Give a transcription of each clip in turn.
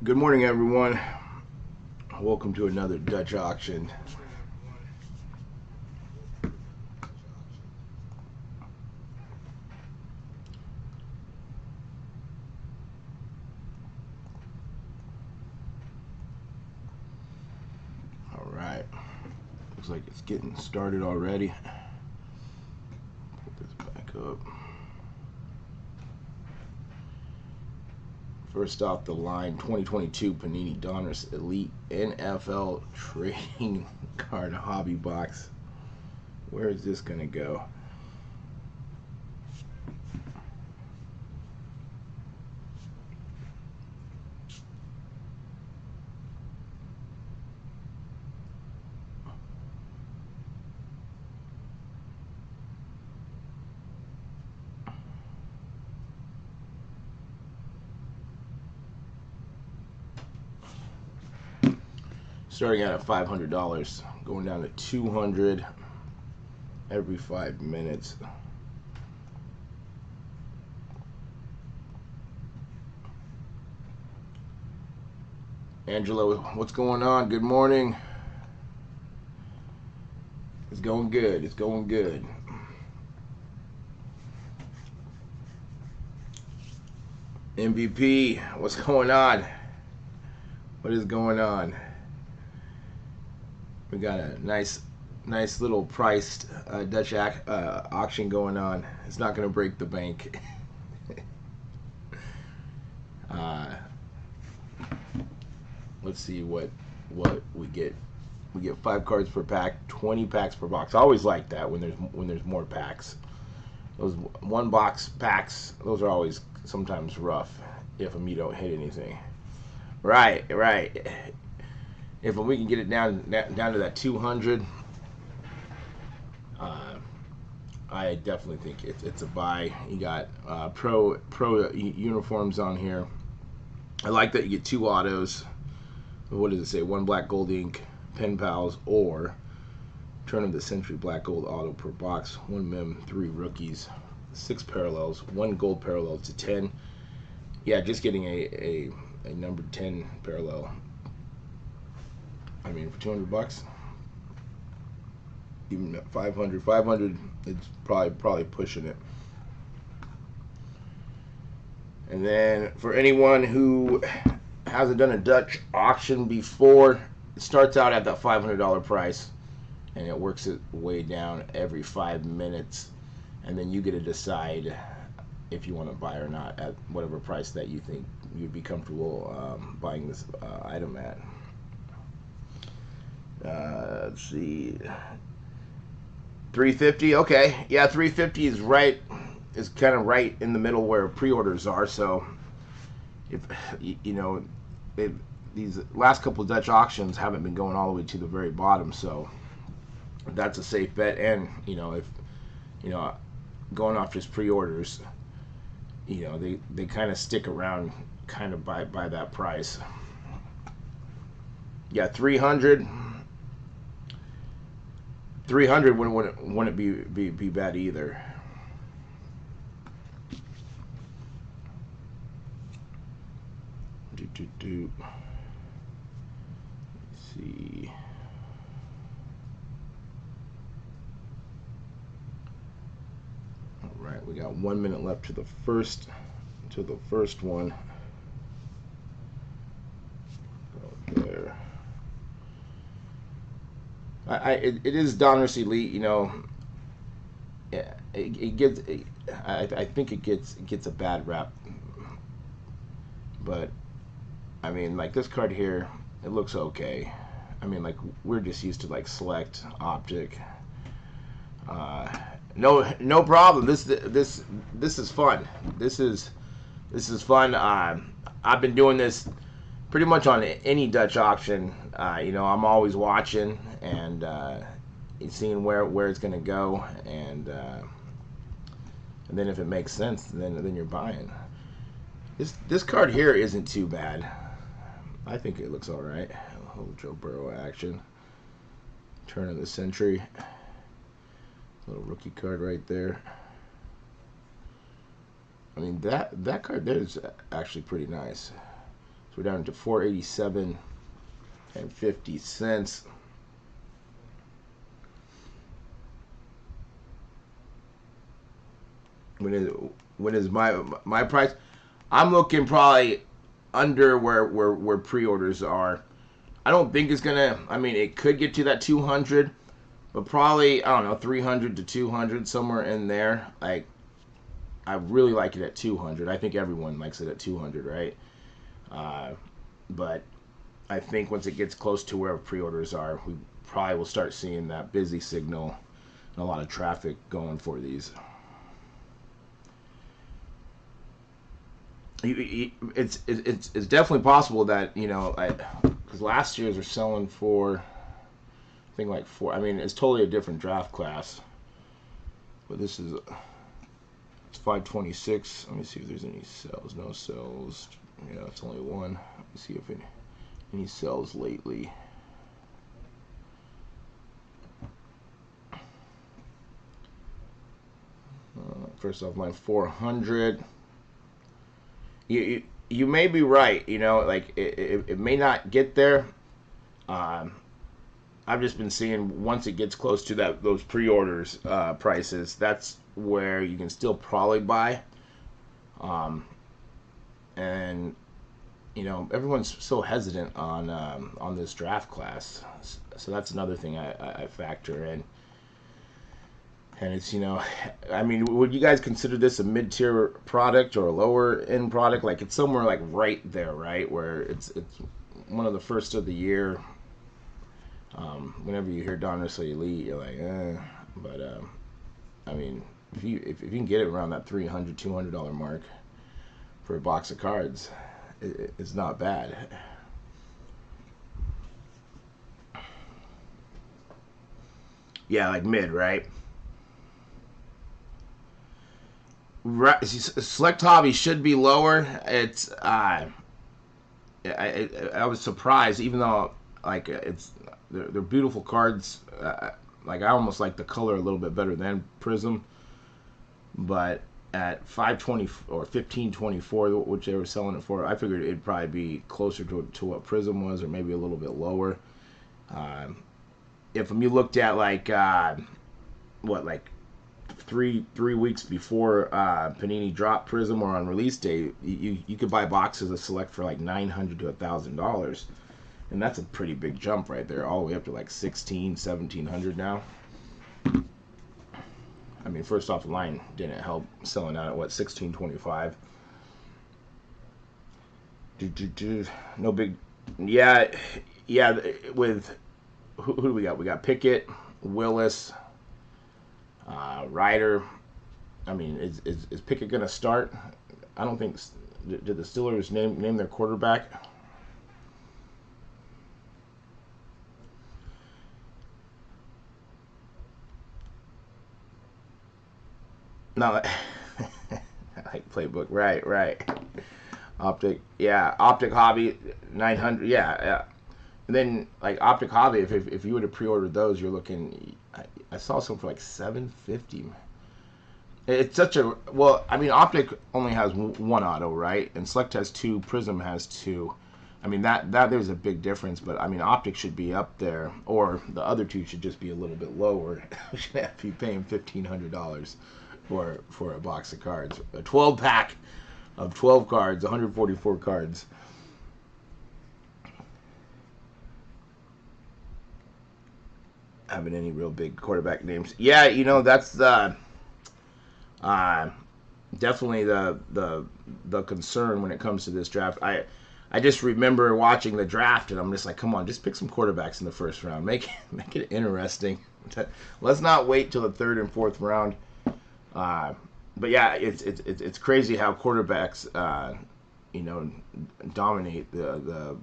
Good morning, everyone. Welcome to another Dutch auction. All right. Looks like it's getting started already. Put this back up. First off the line, 2022 Panini Donruss Elite NFL Trading Card Hobby Box. Where is this going to go? Starting out at $500, going down to $200 every 5 minutes. Angelo, what's going on? Good morning. It's going good. It's going good. MVP, what's going on? What is going on? We got a nice little priced Dutch auction going on. It's not going to break the bank. Let's see what we get. We get 5 cards per pack, 20 packs per box. I always like that when there's more packs. Those one box packs, those are always sometimes rough if you don't hit anything. Right. If we can get it down to that 200, I definitely think it's a buy. You got pro uniforms on here. I like that you get 2 autos. What does it say? 1 black gold ink, pen pals, or turn of the century black gold auto per box. 1 mem, 3 rookies, 6 parallels, 1 gold parallel to 10. Yeah, just getting a number 10 parallel. I mean, for $200, even at 500, it's probably pushing it. And then for anyone who hasn't done a Dutch auction before, it starts out at that $500 price, and it works its way down every 5 minutes, and then you get to decide if you want to buy or not at whatever price that you think you'd be comfortable buying this item at. Let's see, 350. Okay, yeah, 350 is right. Is kind of right in the middle where pre-orders are. So, if you know, these last couple of Dutch auctions haven't been going all the way to the very bottom, so that's a safe bet. And if going off just pre-orders, they kind of stick around, kind of by that price. Yeah, 300 wouldn't be bad either. Let's see. All right, we got 1 minute left to the first one. Go there. It is Donruss Elite, Yeah, it gets. I think it gets a bad rap, but I mean, like this card here, it looks okay. I mean, like we're just used to like Select, Optic. No problem. This is fun. This is fun. I've been doing this pretty much on any Dutch auction. I'm always watching and seeing where it's gonna go, and then if it makes sense, then you're buying. This card here isn't too bad. I think it looks all right. A little Joe Burrow action. Turn of the century. Little rookie card right there. I mean, that card there is actually pretty nice. we're down to 487 and 50 cents. When is my price? I'm looking probably under where pre-orders are. I don't think it's gonna. I mean, it could get to that 200, but probably I don't know 300 to 200 somewhere in there. Like I really like it at 200. I think everyone likes it at 200, right? But I think once it gets close to where pre-orders are, we probably will start seeing that busy signal and a lot of traffic going for these. It's definitely possible that, you know, because last year's are selling for I think like four. I mean, it's totally a different draft class, but this is it's 526. Let me see if there's any sales. No sales. Yeah, it's only one. Let me see if any sells lately. First off, line 400. You may be right. You know, like it may not get there. I've just been seeing once it gets close to those pre-orders prices, that's where you can still probably buy. And you know, everyone's so hesitant on this draft class, so that's another thing I factor in. And it's, you know, I mean, would you guys consider this a mid-tier product or a lower-end product? Like, it's somewhere, like, right there, right? Where it's one of the first of the year. Whenever you hear Donruss Elite, you're like, eh. But, I mean, if you can get it around that $300, $200 mark for a box of cards, it's not bad. Yeah, like mid, right? Right, select hobby should be lower. It's I was surprised, even though like they're beautiful cards. Like I almost like the color a little bit better than Prizm, but at 520 or 1524, which they were selling it for, I figured it'd probably be closer to what Prizm was, or maybe a little bit lower. If you looked at like like three weeks before Panini dropped Prizm or on release day, you could buy boxes of Select for like $900 to $1,000, and that's a pretty big jump right there, all the way up to like $1,700 now. I mean, first off, the line didn't help selling out at what, $1,625. No big, yeah. With who do we got? We got Pickett, Willis. Ryder. I mean, is Pickett gonna start? I don't think. Did the Steelers name their quarterback? No. Like playbook, right. Optic, yeah. Optic Hobby, 900, yeah. And then like Optic Hobby, if you would have pre-ordered those, you're looking. I saw some for like $750. It's such a, well, I mean, Optic only has one auto, right? And Select has two, Prizm has two. I mean, that there's a big difference, but I mean, Optic should be up there, or the other two should just be a little bit lower. We should have to be paying $1,500 for a box of cards. A 12-pack of 12 cards, 144 cards. Having any real big quarterback names? Yeah, you know, that's definitely the concern when it comes to this draft. I just remember watching the draft, and I'm just like, come on, just pick some quarterbacks in the first round. Make it interesting. Let's not wait till the third and fourth round. But yeah, it's crazy how quarterbacks you know, dominate the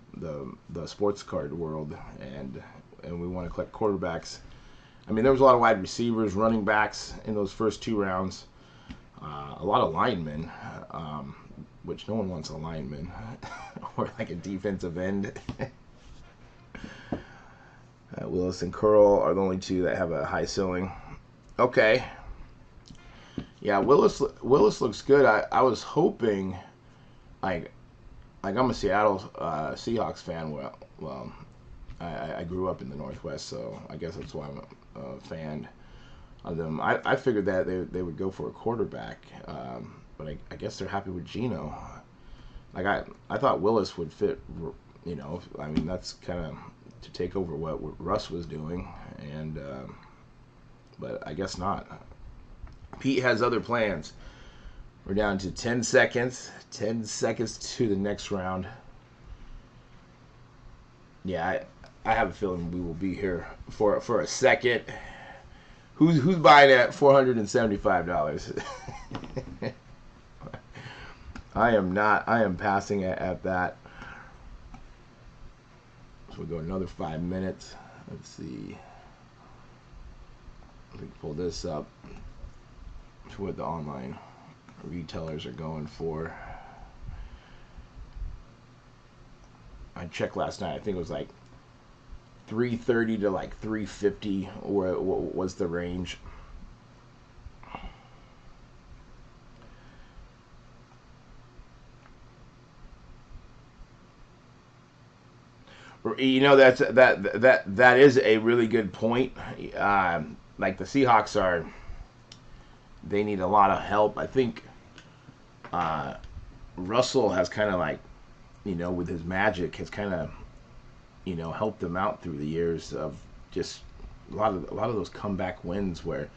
sports card world, and we want to collect quarterbacks. I mean, there was a lot of wide receivers, running backs in those first two rounds. A lot of linemen, which no one wants a lineman, or like a defensive end. Willis and Curl are the only two that have a high ceiling. Okay. Yeah, Willis looks good. I was hoping, like, like I'm a Seattle Seahawks fan. Well, I grew up in the Northwest, so I guess that's why I'm a fan of them. I figured that they would go for a quarterback, but I guess they're happy with Geno. Like I thought Willis would fit. You know, I mean that's kind of to take over what Russ was doing, and but I guess not. Pete has other plans. We're down to 10 seconds. 10 seconds to the next round. Yeah, I have a feeling we will be here for a second. Who's buying at $475? I am not. I am passing at that. So we'll go another 5 minutes. Let's see. Let me pull this up to what the online retailers are going for. I checked last night. I think it was like 330 to like 350 or what was the range. You know, that is a really good point. Like the Seahawks they need a lot of help. I think Russell has kind of like, you know, with his magic, has kind of, you know, helped them out through the years of just a lot of those comeback wins where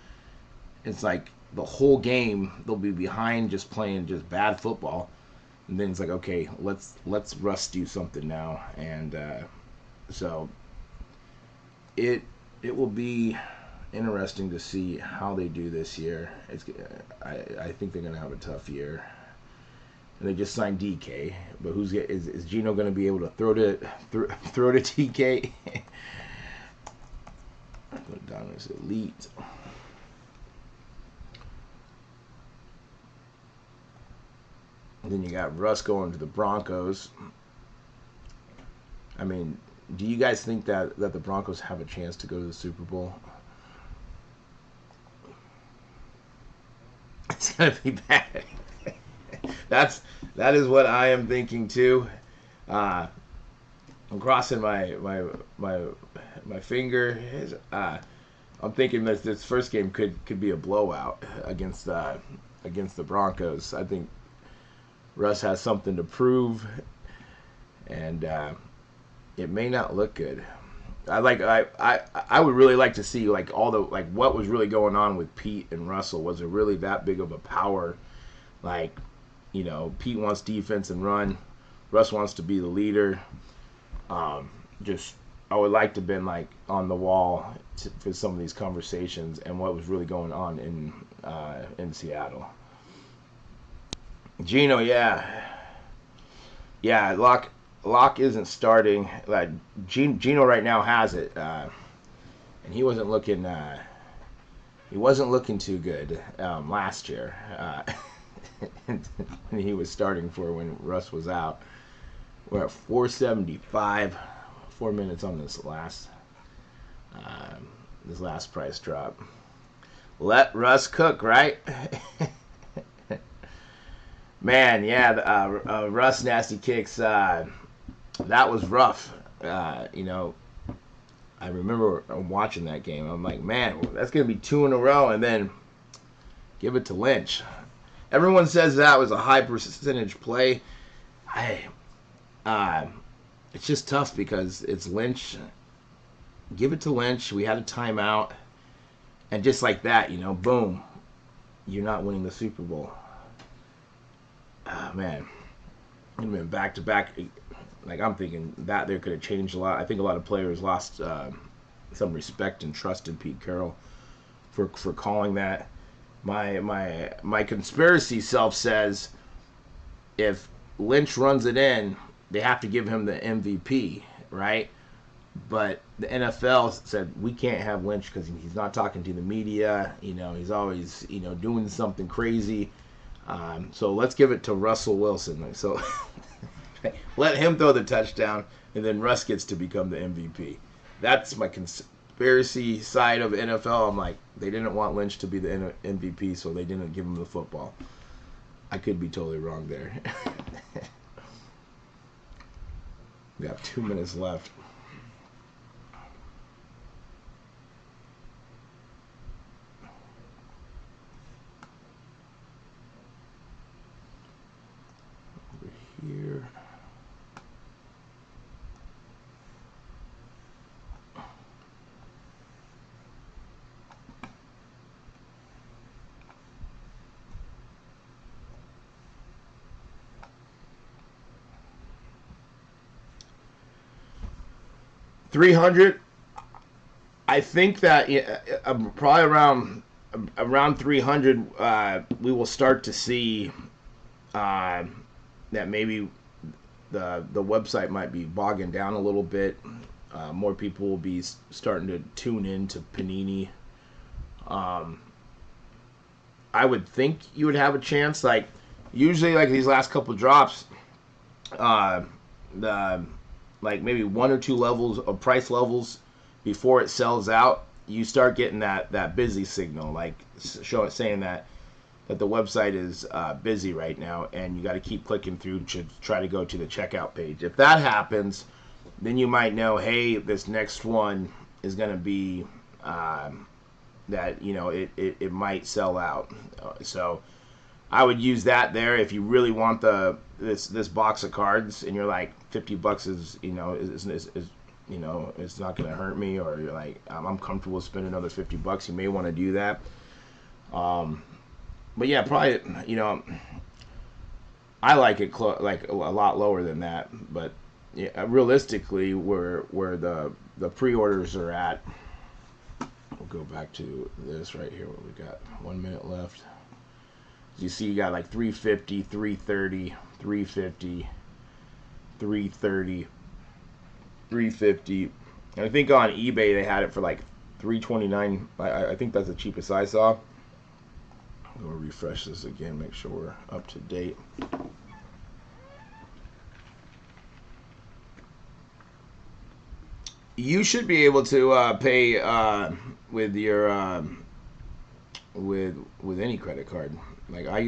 it's like the whole game they'll be behind just playing just bad football, and then it's like, okay, let's Russ do something now, and so it will be interesting to see how they do this year. I think they're gonna have a tough year. And they just signed DK, but is Geno going to be able to throw to DK? Go down as elite. And then you got Russ going to the Broncos. I mean, do you guys think that the Broncos have a chance to go to the Super Bowl? It's gonna be bad. That is what I am thinking too. I'm crossing my finger. I'm thinking that this first game could be a blowout against the Broncos. I think Russ has something to prove, and it may not look good. I would really like to see like all the like what was really going on with Pete and Russell. Was it really that big of a power? Like, you know, Pete wants defense and run. Russ wants to be the leader. Just I would like to have been like on the wall for some of these conversations and what was really going on in Seattle. Geno, yeah. Locke isn't starting. Like Geno right now has it, and he wasn't looking too good last year. And he was starting for when Russ was out. We're at 475. 4 minutes on this last price drop. Let Russ cook, right? Man, yeah, Russ nasty kicks. That was rough. You know, I remember watching that game. I'm like, man, that's gonna be 2 in a row, and then give it to Lynch. Everyone says that was a high percentage play. It's just tough because it's Lynch. Give it to Lynch. We had a timeout, and just like that, you know, boom, you're not winning the Super Bowl. Man, it'd been back to back. Like I'm thinking that there could have changed a lot. I think a lot of players lost some respect and trust in Pete Carroll for calling that. My conspiracy self says if Lynch runs it in, they have to give him the MVP, right? But the NFL said we can't have Lynch because he's not talking to the media. You know, he's always, you know, doing something crazy. So let's give it to Russell Wilson. So let him throw the touchdown, and then Russ gets to become the MVP. That's my conspiracy side of NFL. I'm like, they didn't want Lynch to be the MVP, so they didn't give him the football. I could be totally wrong there. We have 2 minutes left. Over here. $300. I think that probably around 300, we will start to see that maybe the website might be bogging down a little bit. More people will be starting to tune in to Panini. I would think you would have a chance. Like usually, like these last couple drops, the like maybe one or two levels of price levels before it sells out, you start getting that busy signal, like saying that the website is busy right now, and you got to keep clicking through to try to go to the checkout page. If that happens, then you might know, hey, this next one is going to be that it might sell out. So I would use that there if you really want this box of cards, and you're like $50 is it's not going to hurt me, or you're like I'm comfortable spending another $50. You may want to do that. But yeah, probably I like it like a lot lower than that. But yeah, realistically, where the pre-orders are at, we'll go back to this right here. What we got? 1 minute left. You see, you got like 350, 330, 350, 330, 350. And I think on eBay they had it for like 329. I think that's the cheapest I saw. I'm going to refresh this again, make sure we're up to date. You should be able to pay with your with any credit card. Like I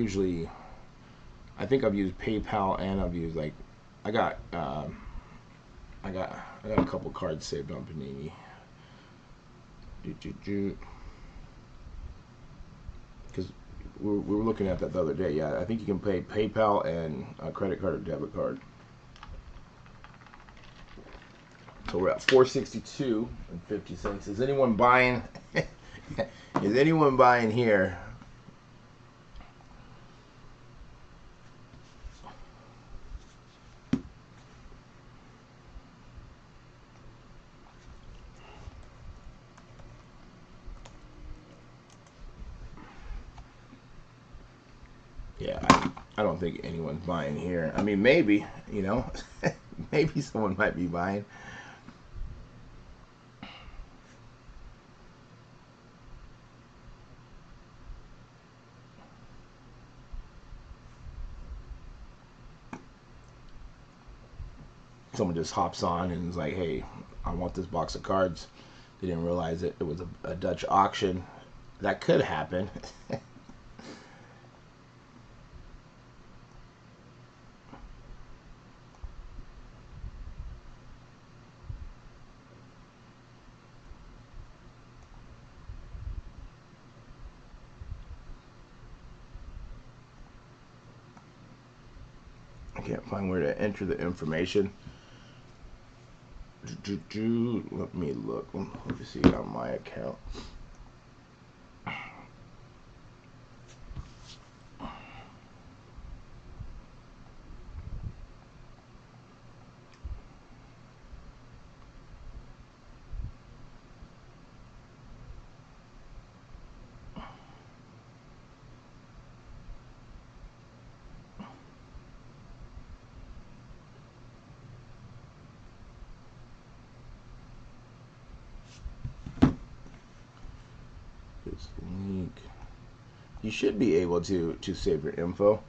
think I've used PayPal, and I've used I got a couple cards saved on Panini. Because we were looking at that the other day. Yeah, I think you can pay PayPal and a credit card or debit card. So we're at 462 and 50 cents. Is anyone buying? Is anyone buying here? Yeah, I don't think anyone's buying here. I mean, maybe, maybe someone might be buying. Someone just hops on and is like, hey, I want this box of cards. They didn't realize it was a Dutch auction. That could happen. I can't find where to enter the information. Let me look. Let me see on my account. This link. You should be able to save your info.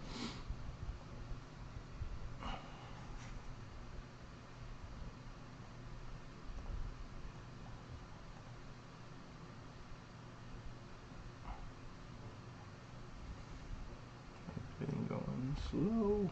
Been going slow.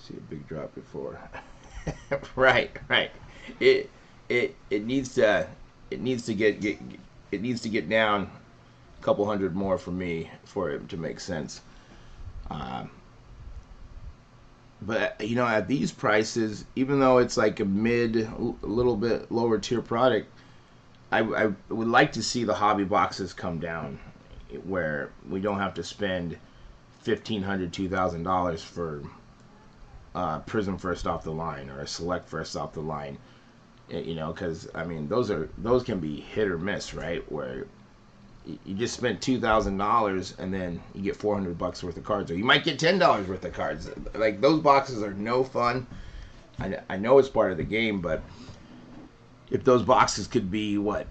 See a big drop before. Right, right. It it needs to it needs to get down a couple hundred more for me for it to make sense. Um, but you know, at these prices, even though it's like a little bit lower tier product, I would like to see the hobby boxes come down, where we don't have to spend $1,500, $2,000 for Prizm first off the line or a select first off the line. You know, because I mean those can be hit or miss, right? Where you just spent $2,000 and then you get $400 worth of cards, or you might get $10 worth of cards. Like, those boxes are no fun. I know it's part of the game, but if those boxes could be what,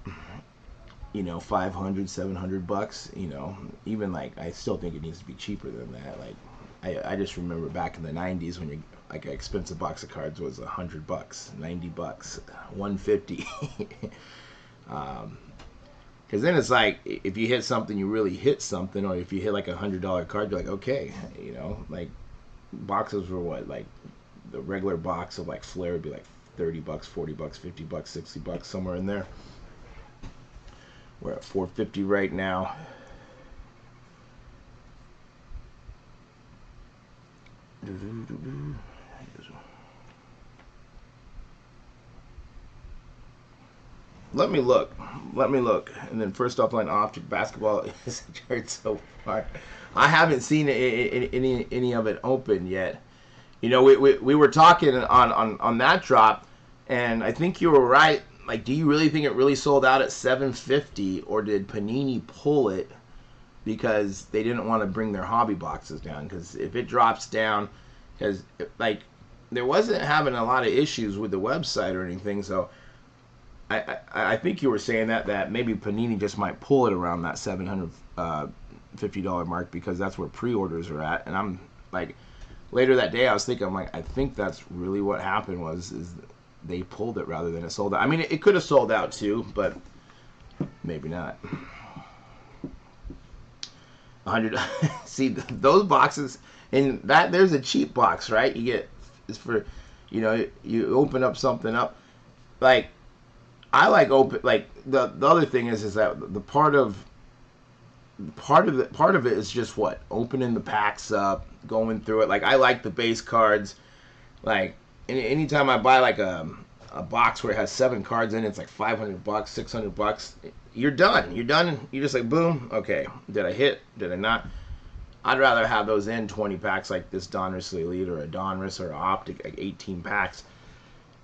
you know, $500, $700, you know, even like, I still think it needs to be cheaper than that. Like, I just remember back in the 90s when you, like, an expensive box of cards was $100, $90, $150. Because then it's like, if you hit something, you really hit something, or if you hit like $100 card, you're like, okay, you know, like, boxes were what, like, the regular box of like Flair would be like $30, $40, $50, $60, somewhere in there. We're at $450 right now. Let me look. And then first off line Optic basketball is so far. I haven't seen any of it open yet. You know, we were talking on that drop, and I think you were right. Like, do you really think it really sold out at $750, or did Panini pull it because they didn't want to bring their hobby boxes down? Because if it drops down, because like there wasn't having a lot of issues with the website or anything, so I think you were saying that maybe Panini just might pull it around that $750 mark, because that's where pre-orders are at. And I'm like, later that day I was thinking, I'm like, I think that's really what happened, is they pulled it rather than it sold out. I mean, it could have sold out too, but maybe not. 100. See, those boxes, and that there's a cheap box, right? You get, it's for, you know, you open up something up. Like, I like open, like, the other thing is that the part of it is just what, opening the packs up, going through it. Like, I like the base cards. Like, anytime I buy like a box where it has 7 cards in it, it's like $500, $600. You're done. You're just like, boom. Okay, did I hit? Did I not? I'd rather have those in 20 packs, like this Donruss Elite or a Donruss or an Optic, like 18 packs.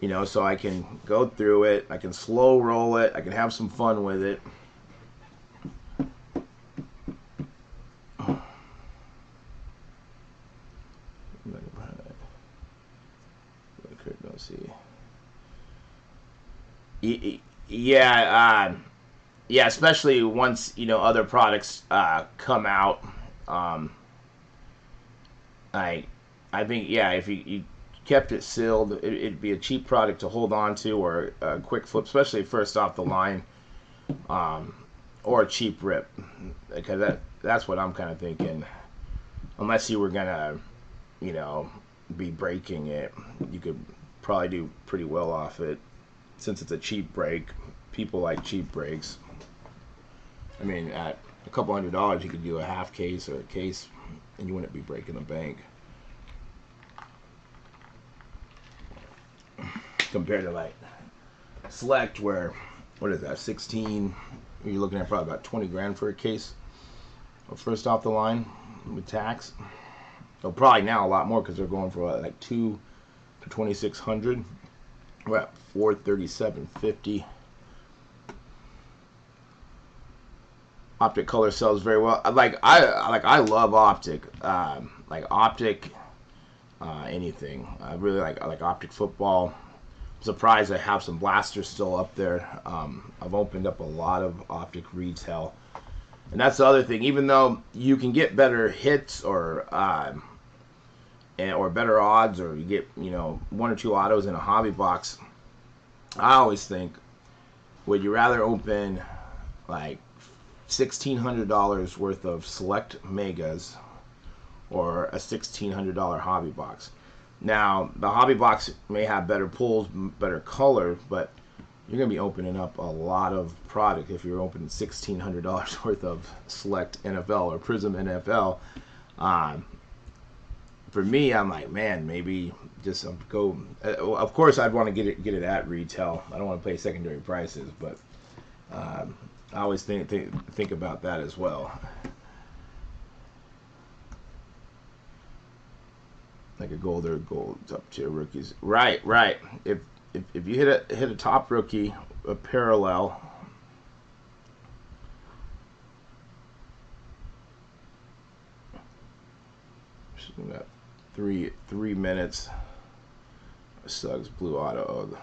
You know, so I can go through it, I can slow roll it, I can have some fun with it. Yeah, yeah, especially once, you know, other products come out. I think, yeah, if you kept it sealed, it'd be a cheap product to hold on to, or a quick flip, especially first off the line, or a cheap rip, because that's what I'm kind of thinking. Unless you were gonna, you know, be breaking it, you could probably do pretty well off it, since it's a cheap break. People like cheap breaks. I mean, at a couple $100, you could do a half case or a case, and you wouldn't be breaking the bank. Compared to like Select, where, what is that, 16, you're looking at probably about 20 grand for a case of first off the line with tax. So probably now a lot more, because they're going for like 2 to 2,600. We're at 437.50. Optic color sells very well. I love Optic. Like Optic, anything. I really like Optic football. I'm surprised I have some blasters still up there. I've opened up a lot of Optic retail, and that's the other thing. Even though you can get better hits, or better odds, or you get, you know, 1 or 2 autos in a hobby box, I always think, would you rather open like $1,600 worth of select megas, or a $1,600 hobby box? Now, the hobby box may have better pulls, better color, but you're going to be opening up a lot of product if you're opening $1,600 worth of select NFL or Prizm NFL. Um, for me, I'm like, man, maybe just go. Of course, I'd want to get it at retail. I don't want to pay secondary prices, but I always think about that as well. Like a gold or gold up tier rookies, right? If you hit a top rookie, a parallel. We got three minutes. Suggs blue auto. Oh, the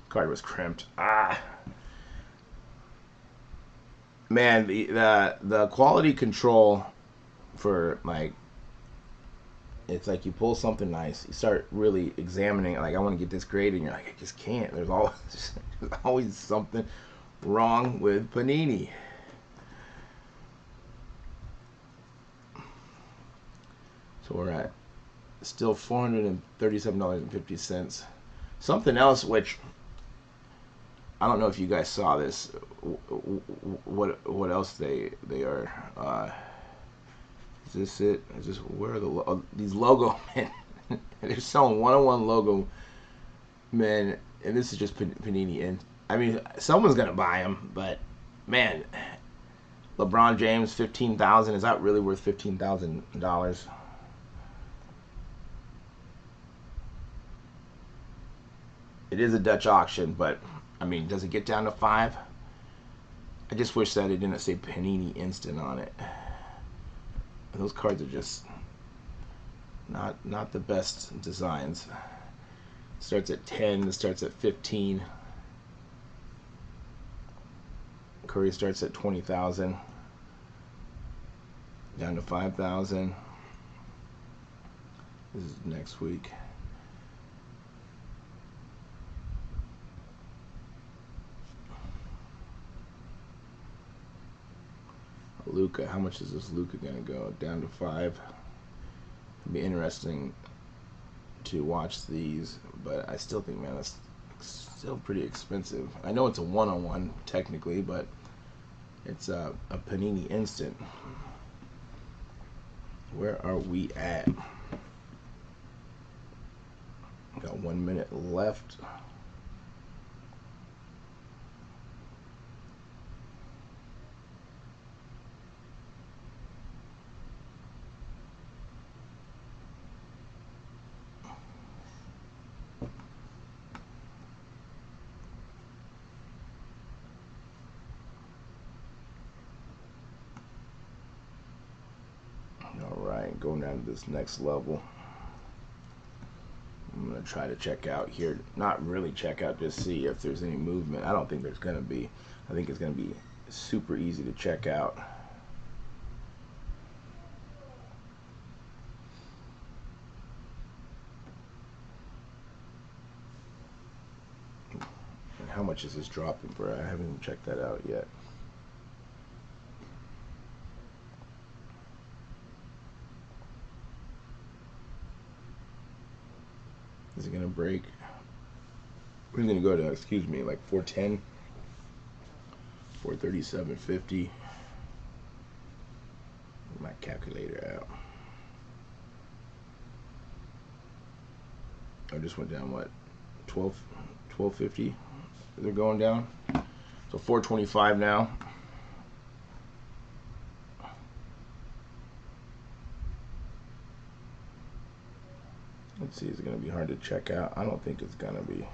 card was crimped. Man, the quality control for like, it's like you pull something nice, you start really examining it. Like, I want to get this grade, and you're like, I just can't. There's always something wrong with Panini. So we're at still $437.50. Something else which I don't know if you guys saw this. What else they are? Is this it? Is this where are these logo men? They're selling one-on-one logo men, and this is just Panini. And I mean, someone's gonna buy them, but man, LeBron James, 15,000. Is that really worth $15,000? It is a Dutch auction, but I mean, does it get down to 5? I just wish that it didn't say Panini Instant on it. Those cards are just not the best designs. Starts at 10. It starts at 15. Curry starts at 20,000. Down to 5,000. This is next week. Luka, how much is this Luka gonna go? Down to 5. It'd be interesting to watch these, but I still think, man, that's still pretty expensive. I know it's a one-on-one technically, but it's a Panini Instant. Where are we at? Got 1 minute left. Alright, going down to this next level. I'm going to try to check out here. Not really check out, just see if there's any movement. I don't think there's going to be. I think it's going to be super easy to check out. And how much is this dropping, bro? I haven't even checked that out yet. Is it gonna break? We're gonna go to, excuse me, like 410, 437.50. My calculator out. I just went down what, 1250. They're going down. So 425 now. Let's see, is it going to be hard to check out? I don't think it's going to be.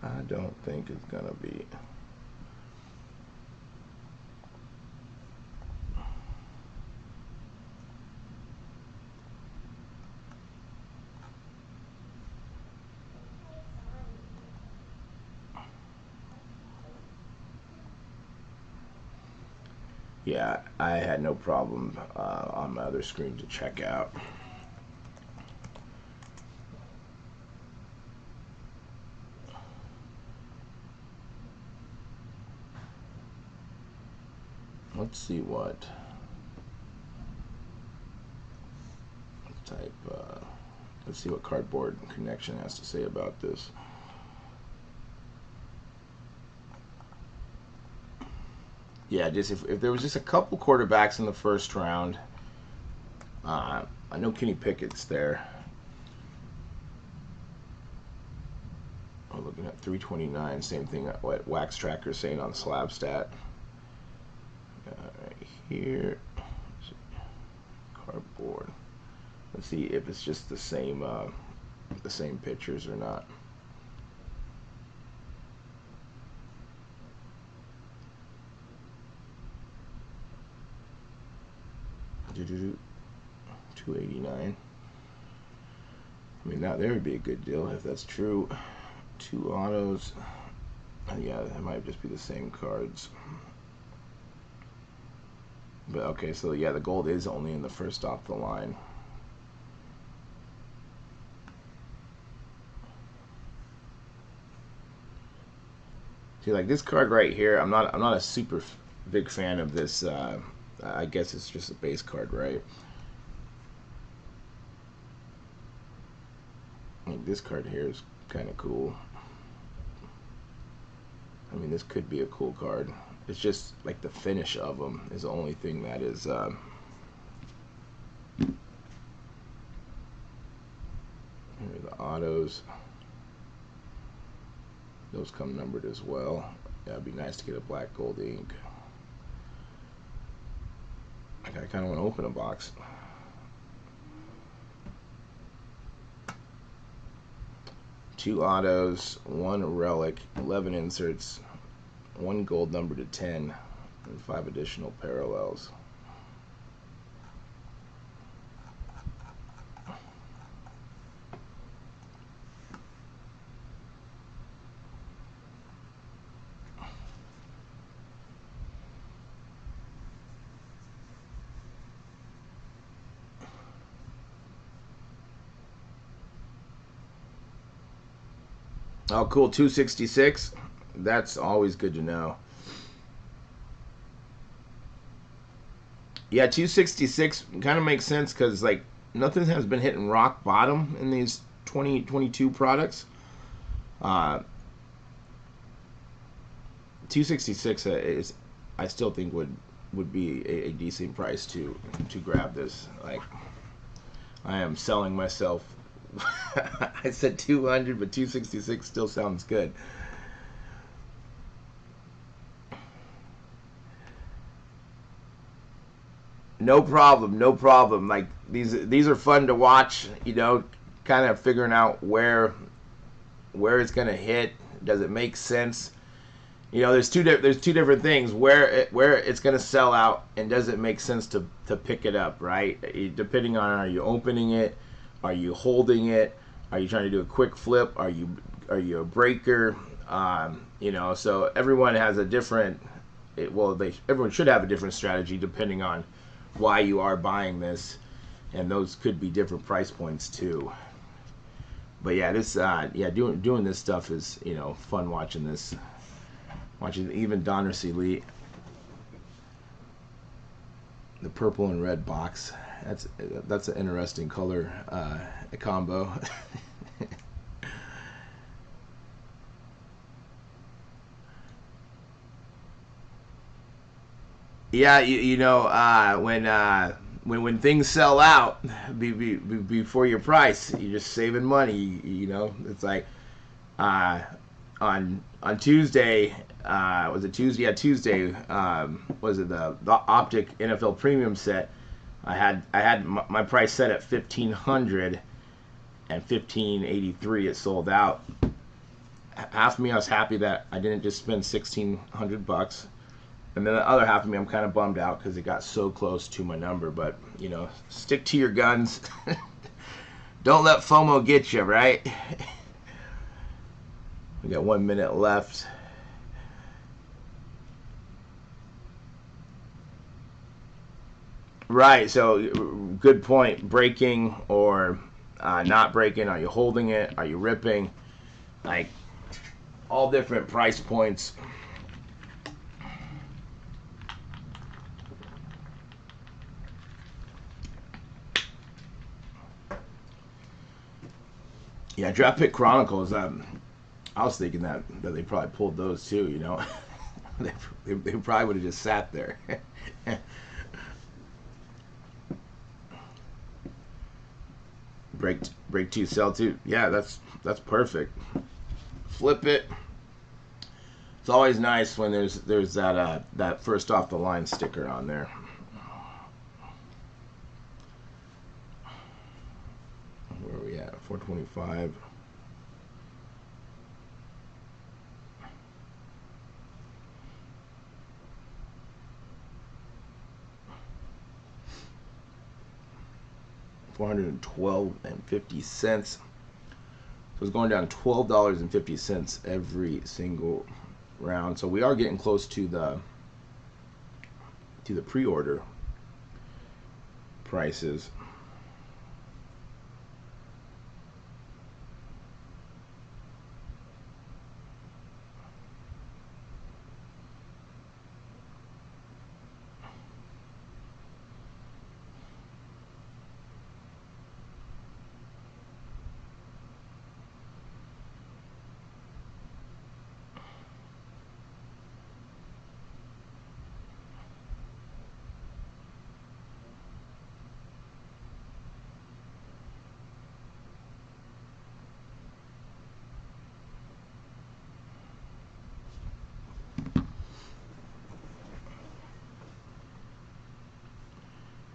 I don't think it's going to be. Yeah, I had no problem on my other screen to check out. Let's see what. Let's type Let's see what Cardboard Connection has to say about this. Yeah, just if there was just a couple quarterbacks in the first round, I know Kenny Pickett's there. Oh, looking at 329, same thing what Wax Tracker's saying on Slabstat. Right here, Cardboard. Let's see if it's just the same pictures or not. $289. I mean, that there would be a good deal if that's true. 2 autos. Yeah, that might just be the same cards. But okay, so yeah, the gold is only in the first off the line. See, like this card right here, I'm not a super big fan of this. I guess it's just a base card, right? Like this card here is kind of cool. I mean, this could be a cool card. It's just like the finish of them is the only thing that is. Here are the autos. Those come numbered as well. Yeah, it'd be nice to get a black gold ink. I kind of want to open a box. Two autos, 1 relic, 11 inserts, 1 gold number to 10, and 5 additional parallels. Oh, cool. 266. That's always good to know. Yeah, 266 kind of makes sense because like nothing has been hitting rock bottom in these 2022 products. 266 is, I still think would be a decent price to grab this. Like, I am selling myself. I said 200, but 266 still sounds good. No problem, no problem. Like these are fun to watch. You know, kind of figuring out where it's gonna hit. Does it make sense? You know, there's two different things where it's gonna sell out, and does it make sense to pick it up, right? Depending on, are you opening it, are you holding it, are you trying to do a quick flip, are you a breaker? You know, so everyone has a different. Everyone should have a different strategy depending on why you are buying this, and those could be different price points too. But yeah, this doing this stuff is, you know, fun watching this. Watching even Donruss Elite, the purple and red box. That's an interesting color combo. Yeah, you know, when things sell out before your price, you're just saving money. You know, it's like on Tuesday. Was it Tuesday? Yeah, Tuesday. Was it the Optic NFL Premium set? I had my price set at 1,500 and 1,583. It sold out. Half of me, I was happy that I didn't just spend $1,600. And then the other half of me, I'm kind of bummed out because it got so close to my number. But, you know, stick to your guns. Don't let FOMO get you, right? We got 1 minute left. Right, so good point. Breaking or not breaking. Are you holding it? Are you ripping? Like, all different price points. Yeah, Draft Pick Chronicles. I was thinking that they probably pulled those too. You know, they probably would have just sat there. break two, sell two. Yeah, that's perfect. Flip it. It's always nice when there's that first off the line sticker on there. Where are we at? 425. $412.50. So it's going down $12.50 every single round. So we are getting close to the pre-order prices.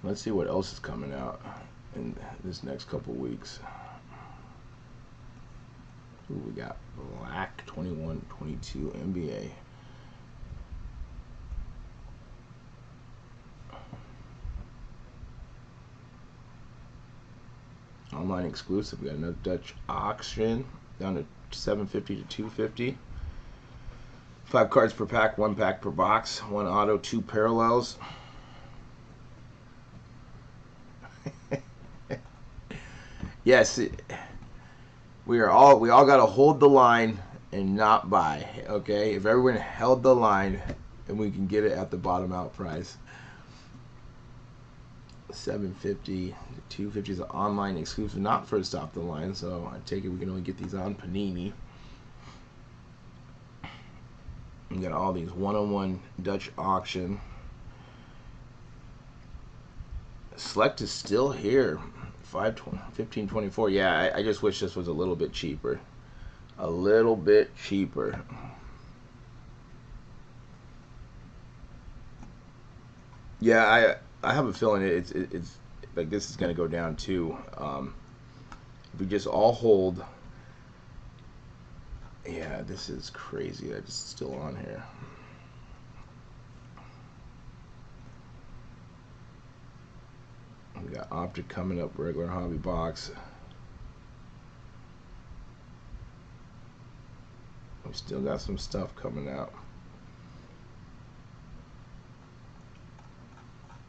Let's see what else is coming out in this next couple weeks. Ooh, we got Black 21-22 NBA. Online exclusive. We got another Dutch auction down to 750 to 250. 5 cards per pack, 1 pack per box, 1 auto, 2 parallels. Yes, we all got to hold the line and not buy. Okay, if everyone held the line, and we can get it at the bottom out price. 750 to 250 is an online exclusive, not first off the line. So I take it we can only get these on Panini. We got all these one-on-one Dutch auction. Select is still here. 15.24. Yeah, I just wish this was a little bit cheaper. A little bit cheaper. Yeah, I have a feeling it's like this is going to go down too. If we just all hold. Yeah, this is crazy. It's still on here. We got Optic coming up, regular hobby box. We still got some stuff coming out.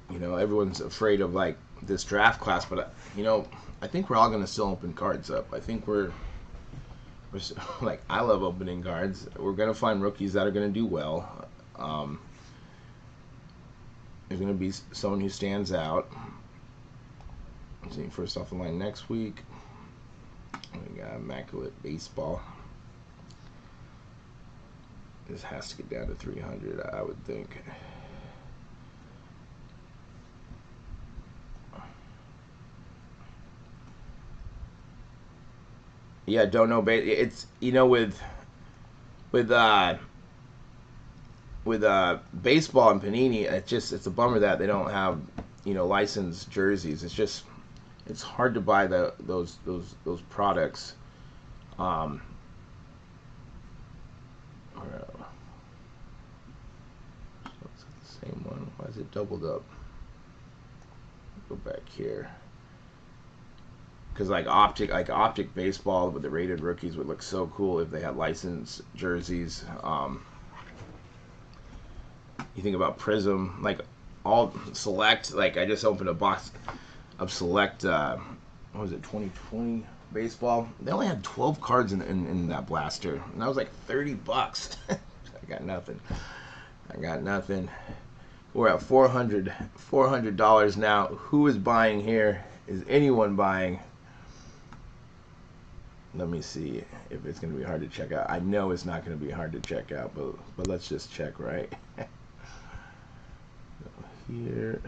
You know, everyone's afraid of like this draft class, but you know, I think we're all gonna still open cards up. I think we're like, I love opening cards. We're gonna find rookies that are gonna do well. There's gonna be someone who stands out. Let's see, first off the line next week. We got Immaculate Baseball. This has to get down to 300, I would think. Yeah, don't know. It's, you know, with baseball and Panini, it's a bummer that they don't have, you know, licensed jerseys. It's hard to buy those products. It's the same one. Why is it doubled up? Go back here. Because like Optic baseball with the rated rookies would look so cool if they had licensed jerseys. You think about Prizm, like all Select. Like I just opened a box of Select. What was it, 2020 baseball? They only had 12 cards in that blaster, and that was like $30. I got nothing. We're at $400 now. Who is buying here? Is anyone buying? Let me see if it's going to be hard to check out. I know it's not going to be hard to check out, but let's just check, right? Here.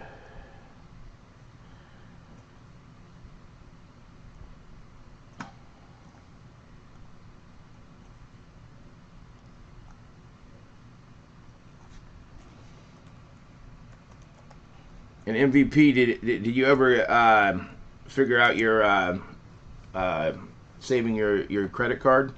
And MVP, did you ever figure out your saving your credit card?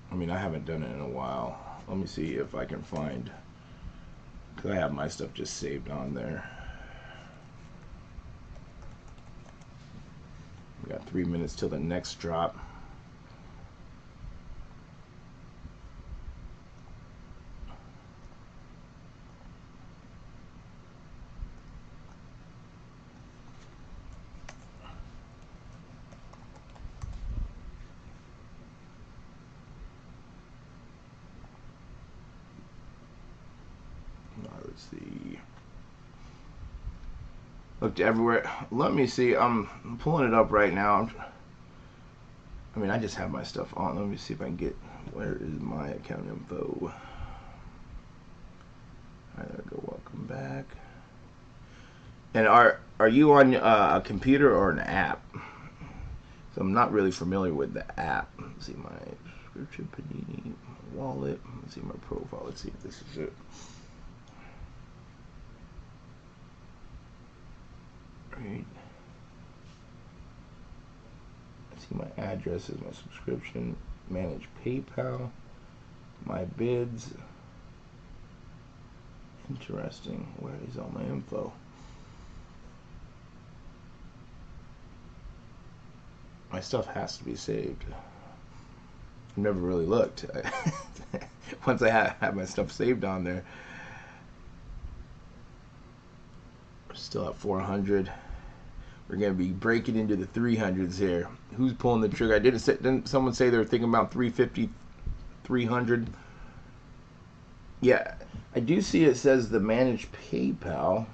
I mean, I haven't done it in a while. Let me see if I can find, because I have my stuff just saved on there. We got 3 minutes till the next drop. Let's see. Looked everywhere. Let me see. I'm pulling it up right now. I mean, I just have my stuff on. Let me see if I can get. Where is my account info? All right, there we go. Welcome back. And are you on a computer or an app? So I'm not really familiar with the app. Let's see my subscription, Panini wallet. Let's see my profile. Let's see if this is it. Right. Let's see, my address is my subscription. Manage PayPal. My bids. Interesting. Where is all my info? My stuff has to be saved. I've never really looked. Once I have my stuff saved on there. We're still at 400. We're going to be breaking into the 300s here. Who's pulling the trigger? Didn't someone say they were thinking about 350, 300? Yeah, I do see it says the manage PayPal.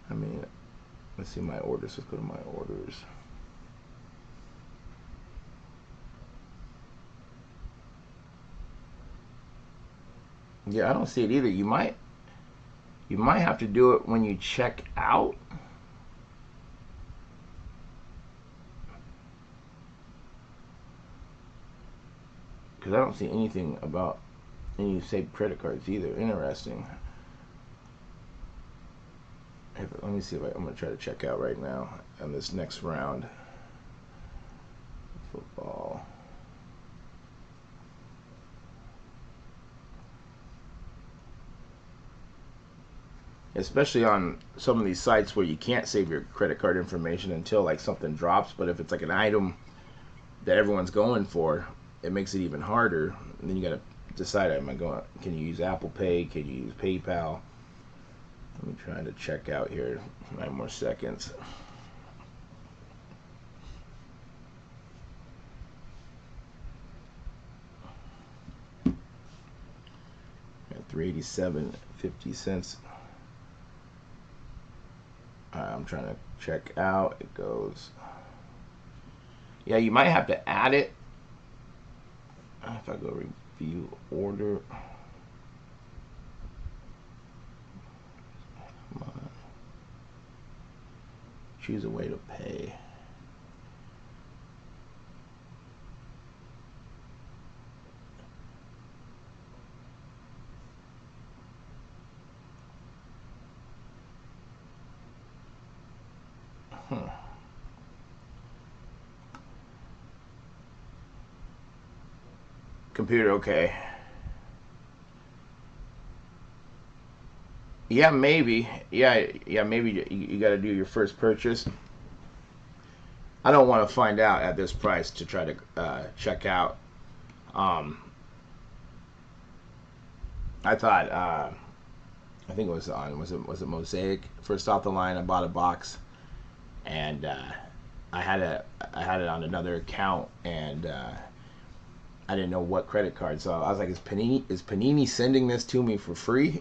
I mean, let's see my orders. Let's go to my orders. Yeah, I don't see it either. You might have to do it when you check out. Because I don't see anything about any saved credit cards either. Interesting. Let me see if I'm going to try to check out right now on this next round. Football. Especially on some of these sites where you can't save your credit card information until like something drops. But if it's like an item that everyone's going for, it makes it even harder. And then you got to decide, can you use Apple Pay? Can you use PayPal? Let me try to check out here. 9 more seconds. At 387.50. I'm trying to check out. It goes. Yeah, you might have to add it. If I go review order. Come on. Choose a way to pay. Computer, okay. Yeah, maybe. Yeah, maybe you got to do your first purchase. I don't want to find out at this price to try to check out. I thought I think it was on, was it Mosaic? First off the line, I bought a box, and I had it on another account, and I didn't know what credit card, so I was like, is Panini sending this to me for free?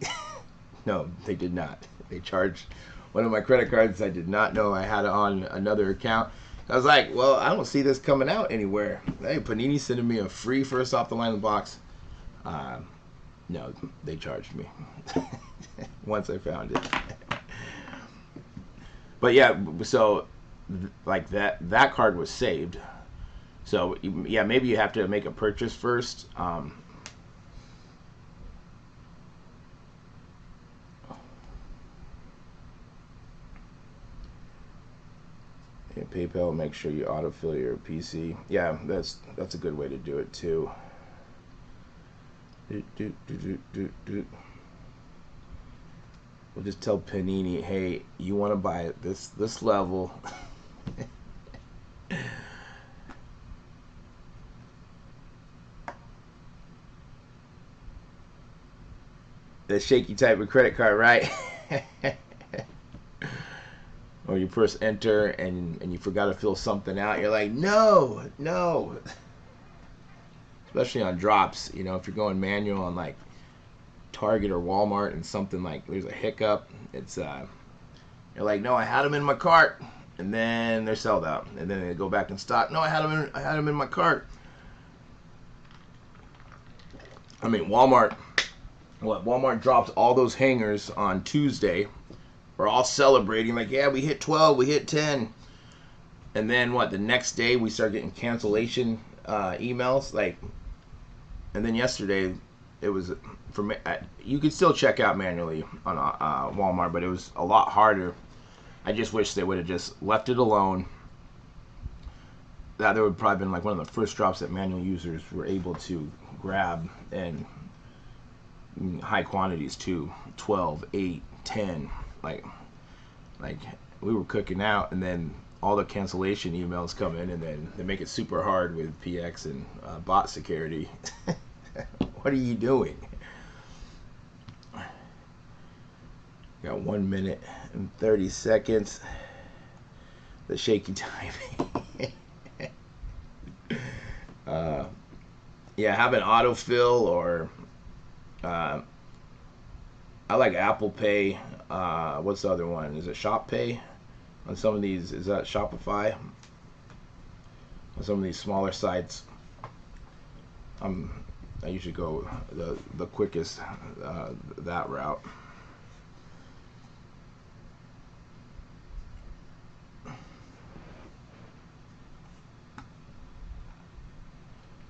No, they did not. They charged one of my credit cards. I did not know I had it on another account. I was like, well, I don't see this coming out anywhere. Hey, Panini sending me a free first off the line box. No, they charged me once I found it. But yeah, so like that card was saved. So yeah, maybe you have to make a purchase first. PayPal, make sure you autofill your PC. Yeah, that's a good way to do it too. We'll just tell Panini, hey, you want to buy it this level. The shaky type of credit card, right? Or you press enter and you forgot to fill something out. You're like, no. Especially on drops, you know, if you're going manual on like Target or Walmart and something like there's a hiccup, it's you're like, no, I had them in my cart, and then they're sold out, and then they go back in stock. No, I had them in my cart. I mean, Walmart drops all those hangers on Tuesday. We're all celebrating like, yeah, we hit 12, we hit 10, and then the next day we start getting cancellation emails, like, and then yesterday it was for me. You could still check out manually on Walmart, but it was a lot harder. I just wish they would have just left it alone. That there would probably been like one of the first drops that manual users were able to grab, and high quantities too, 12, 8, 10, like we were cooking out, and then all the cancellation emails come in, and then they make it super hard with PX and bot security. What are you doing? Got 1 minute and 30 seconds. The shaky timing. Yeah, have an autofill, or I like Apple Pay. What's the other one? Is it Shop Pay? On some of these, is that Shopify? On some of these smaller sites, I usually go the quickest that route.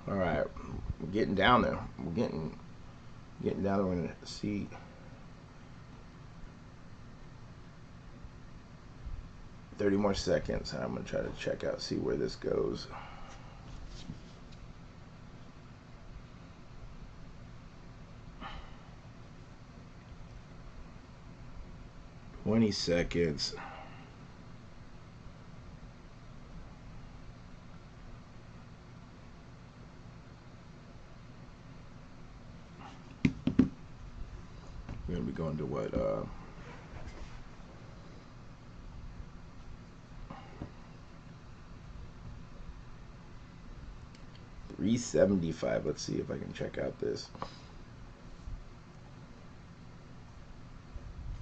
All right, we're getting down there. We're getting down there. We're gonna see. $30 more seconds, and I'm gonna try to check out, see where this goes. $20 seconds. We're gonna be going to what? 375. Let's see if I can check out this.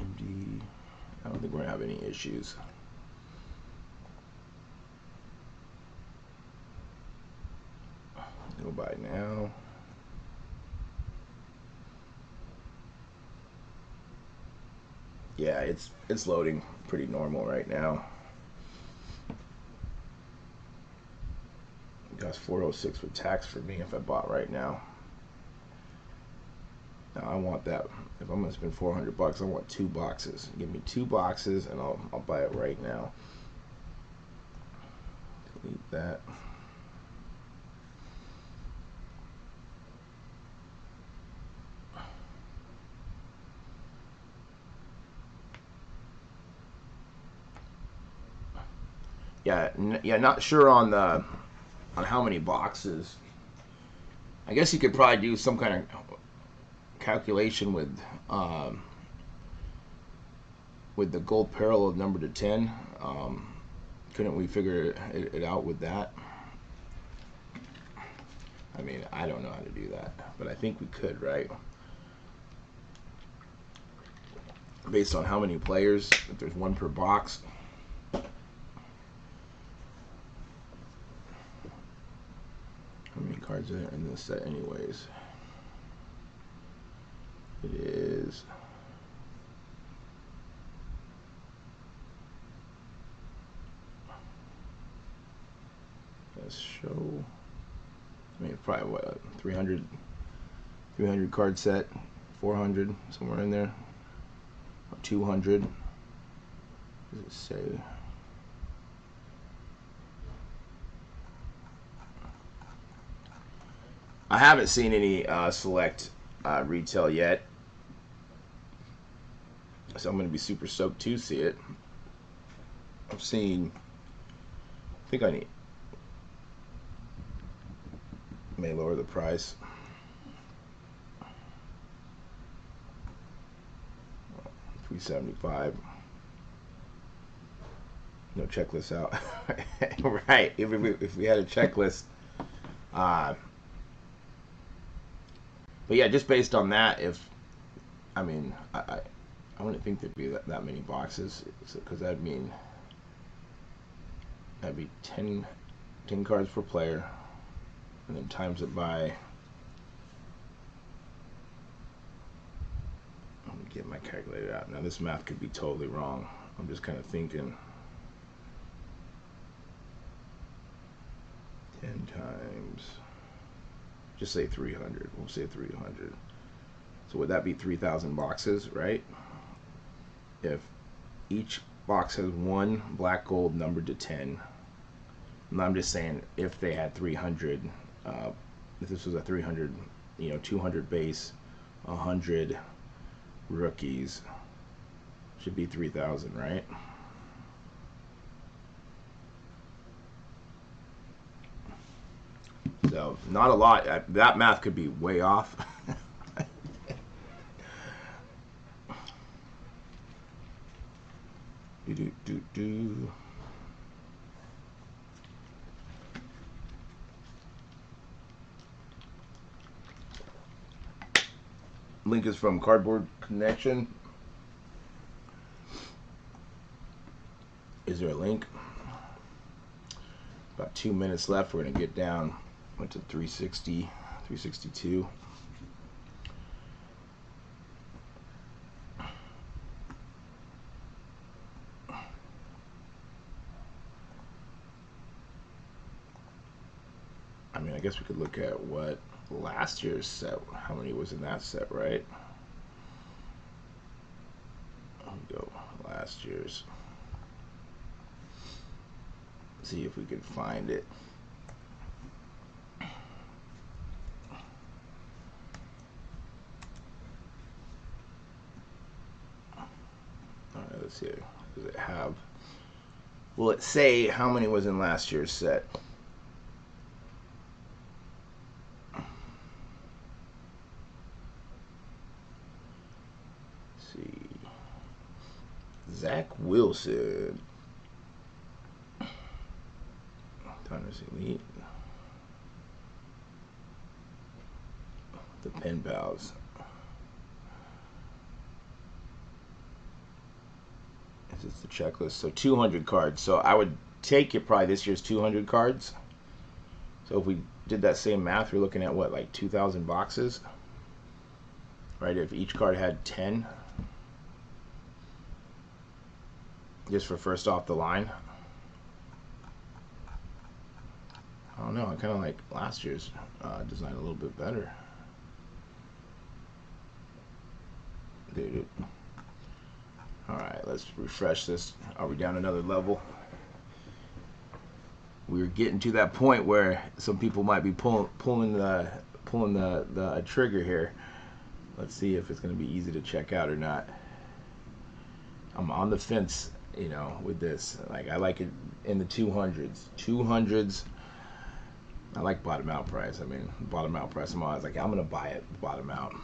MD. I don't think we're gonna have any issues. Go buy now. Yeah, it's loading pretty normal right now. It costs $406 with tax for me if I bought right now. Now I want that. If I'm gonna spend $400, I want 2 boxes. Give me 2 boxes, and I'll buy it right now. Delete that. Yeah, not sure on how many boxes. I guess you could probably do some kind of calculation with with the gold parallel number to 10. Couldn't we figure it out with that? I mean, I don't know how to do that, but I think we could, right? Based on how many players, if there's one per box. How many cards are there in this set anyways? It is... Let's show... I mean, probably what, 300 card set, 400, somewhere in there. 200. What does it say? I haven't seen any select retail yet, so I'm going to be super stoked to see it. I've seen, I think I may lower the price. $375. No checklist out. Right. If we had a checklist. But yeah, just based on that, I wouldn't think there'd be that many boxes, because that'd mean that'd be 10 cards per player, and then times it by, let me get my calculator out. Now this math could be totally wrong. I'm just kind of thinking 10 times, just say 300. We'll say 300. So would that be 3,000 boxes, right? If each box has one black gold numbered to 10. And I'm just saying, if they had 300, if this was a 300, 200 base, 100 rookies, should be 3,000, right? So not a lot. That math could be way off. Link is from Cardboard Connection. Is there a link? About 2 minutes left. We're gonna get down. Went to 360, 362. I mean, I guess we could look at what last year's set, how many was in that set, right? Go last year's. See if we can find it. Alright, let's see. Does it have, will it say how many was in last year's set? Zach Wilson, Donruss Elite, the Pen Pals. This is the checklist. So 200 cards. So I would take it probably this year's 200 cards. So if we did that same math, we're looking at what, like 2,000 boxes, right? If each card had 10. Just for first off the line. I don't know. I kind of like last year's design a little bit better. Dude. Alright, let's refresh this. Are we down another level? We're getting to that point where some people might be pulling the trigger here. Let's see if it's going to be easy to check out or not. I'm on the fence, with this. Like, I like it in the 200s. I like bottom out price. I mean, bottom out price, I'm always like, I'm gonna buy it bottom out.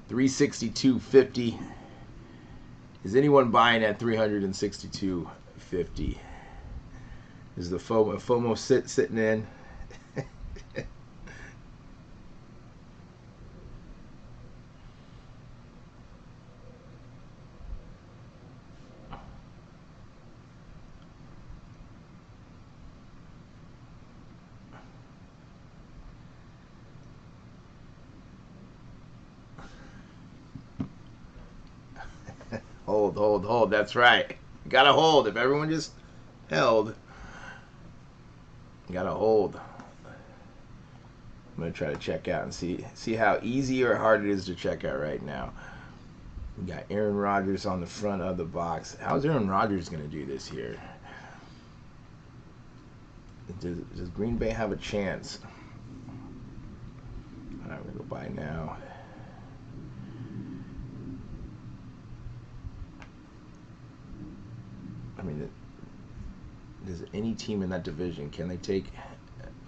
362.50. Is anyone buying at 362.50? Is the FOMO sitting in? Hold. That's right. Gotta hold. If everyone just held, gotta hold. I'm gonna try to check out and see how easy or hard it is to check out right now. We got Aaron Rodgers on the front of the box. How's Aaron Rodgers gonna do this here? Does Green Bay have a chance? All right, we're gonna go buy now. I mean, does any team in that division, can they take?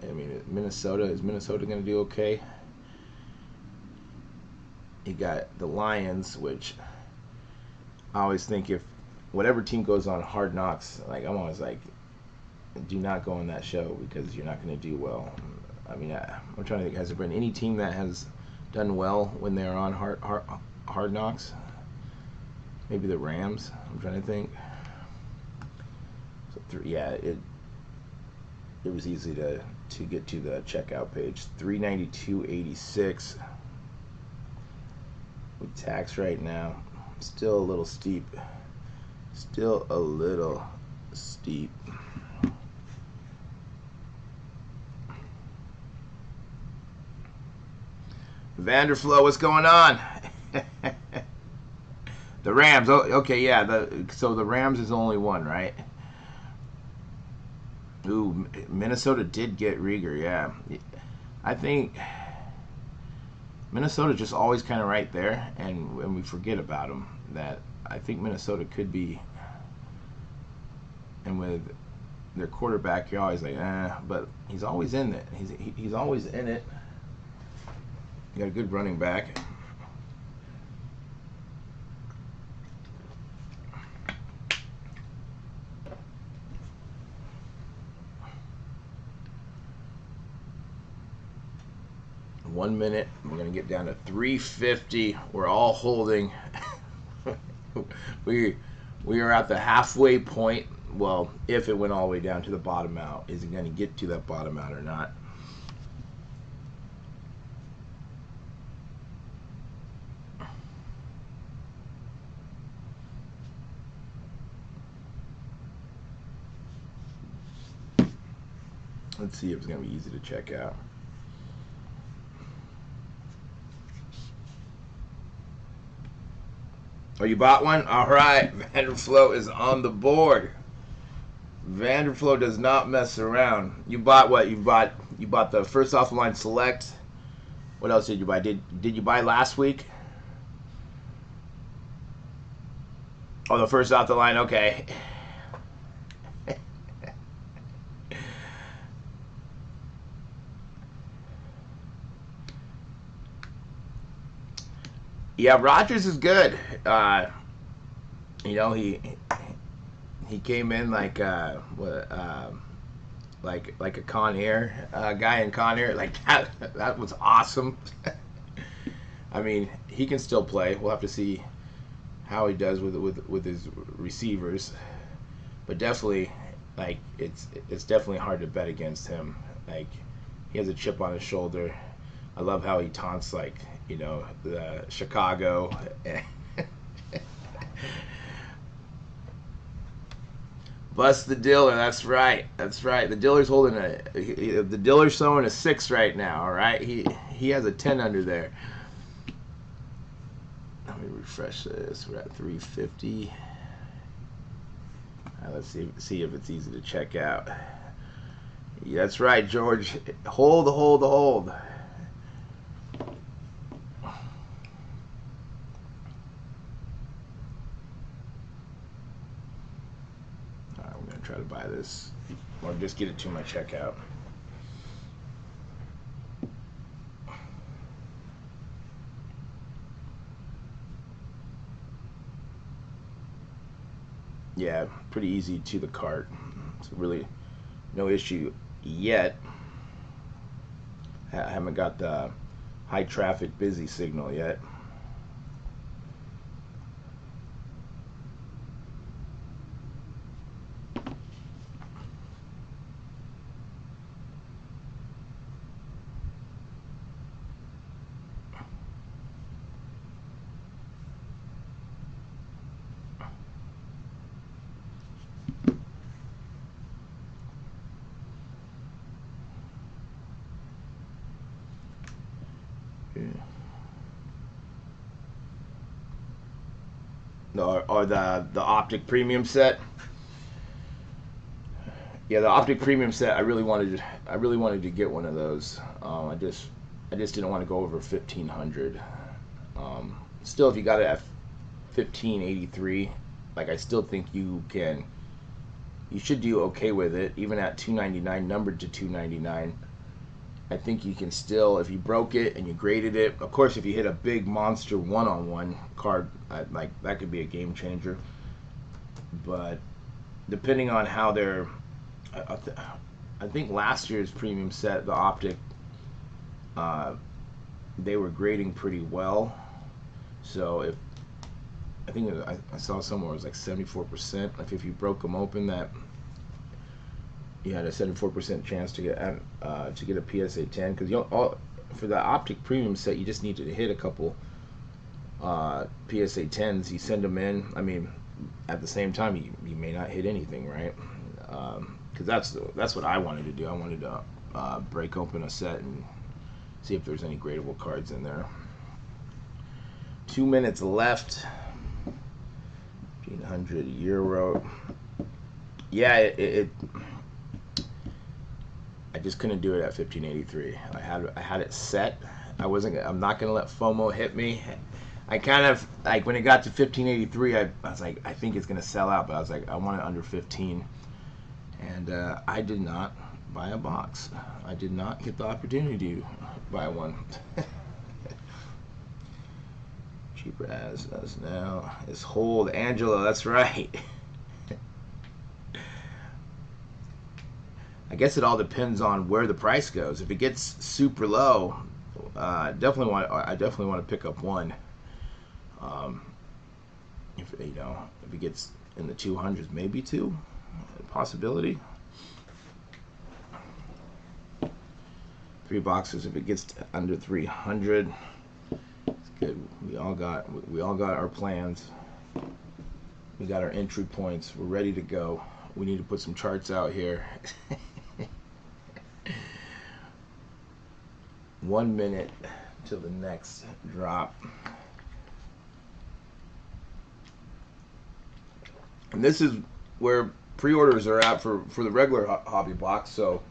I mean, Minnesota, is Minnesota going to do okay? You got the Lions, which I always think if whatever team goes on Hard Knocks, like I'm always like, do not go on that show because you're not going to do well. I mean, I'm trying to think, has there been any team that has done well when they're on Hard Knocks? Maybe the Rams. I'm trying to think. So yeah, it was easy to get to the checkout page. 392.86 with tax right now. Still a little steep. Still a little steep. Vanderflow, what's going on? The Rams. Oh, okay, yeah. So the Rams is only one, right? Ooh, Minnesota did get Rieger, yeah. I think Minnesota's just always kind of right there, and we forget about them. That I think Minnesota could be, and with their quarterback, you're always like, but he's always in it. He's always in it. You got a good running back. One minute, we're going to get down to 350. We're all holding. we are at the halfway point. Well, if it went all the way down to the bottom out, is it going to get to that bottom out or not? Let's see if it's going to be easy to check out. Oh, you bought one? All right. Vanderflow is on the board. Vanderflow does not mess around. You bought what? You bought the first off the line select. What else did you buy? Did you buy last week? Oh, the first off the line. Okay. Yeah, Rodgers is good. You know, he came in like a Con Air guy in Con Air. Like that was awesome. I mean, he can still play. We'll have to see how he does with his receivers, but definitely, like it's definitely hard to bet against him. Like he has a chip on his shoulder. I love how he taunts like, you know, the Chicago. Bust the dealer. That's right. That's right. The dealer's holding the dealer's showing a 6 right now. All right. He has a 10 under there. Let me refresh this. We're at 350. All right, let's see if it's easy to check out. Yeah, that's right, George. Hold. Try to buy this or just get it to my checkout. Yeah, pretty easy to the cart. It's really no issue yet. I haven't got the high traffic busy signal yet. Or the Optic Premium set. Yeah, the Optic Premium set. I really wanted to get one of those. I just didn't want to go over 1,500. Still, if you got it at 1,583, like I still think you should do okay with it, even at 299, numbered to 299. I think you can still, if you broke it and you graded it, of course, if you hit a big monster one-on-one card, like that could be a game changer. But depending on how they're, I think last year's premium set, the Optic, they were grading pretty well. So if I think I saw somewhere it was like 74%. Like if you broke them open, that you had a 74% chance to get a PSA 10. Because for the Optic Premium set, you just need to hit a couple PSA 10s. You send them in. I mean, at the same time, you may not hit anything, right? Because that's what I wanted to do. I wanted to break open a set and see if there's any gradable cards in there. 2 minutes left. 1,500 euro. Yeah, I just couldn't do it at 1,583. I had it set. I'm not gonna let FOMO hit me. I kind of like when it got to 1,583. I was like, I think it's gonna sell out, but I was like, I want it under 15. And I did not buy a box. I did not get the opportunity to buy one. Cheaper as us now is hold Angelo. That's right. I guess it all depends on where the price goes. If it gets super low, I definitely want to pick up one. If it gets in the 200s, maybe two, possibility. 3 boxes if it gets under 300. It's good. We all got our plans. We got our entry points. We're ready to go. We need to put some charts out here. 1 minute till the next drop. And this is where pre-orders are at for the regular hobby box. So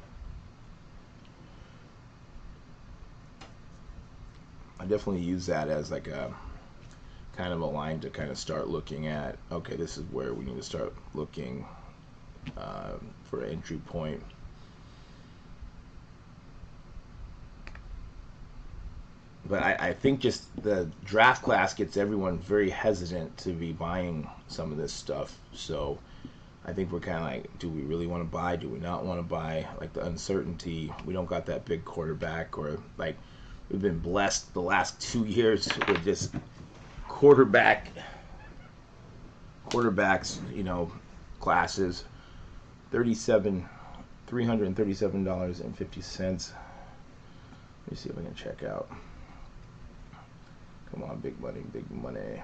I definitely use that as like a kind of a line to kind of start looking at. Okay, this is where we need to start looking for an entry point. But I think just the draft class gets everyone very hesitant to be buying some of this stuff. So I think we're kind of like, do we really want to buy? Do we not want to buy? Like the uncertainty. We don't got that big quarterback, or like we've been blessed the last 2 years with just quarterbacks, classes. $337.50. Let me see if I can check out. Come on, big money, big money.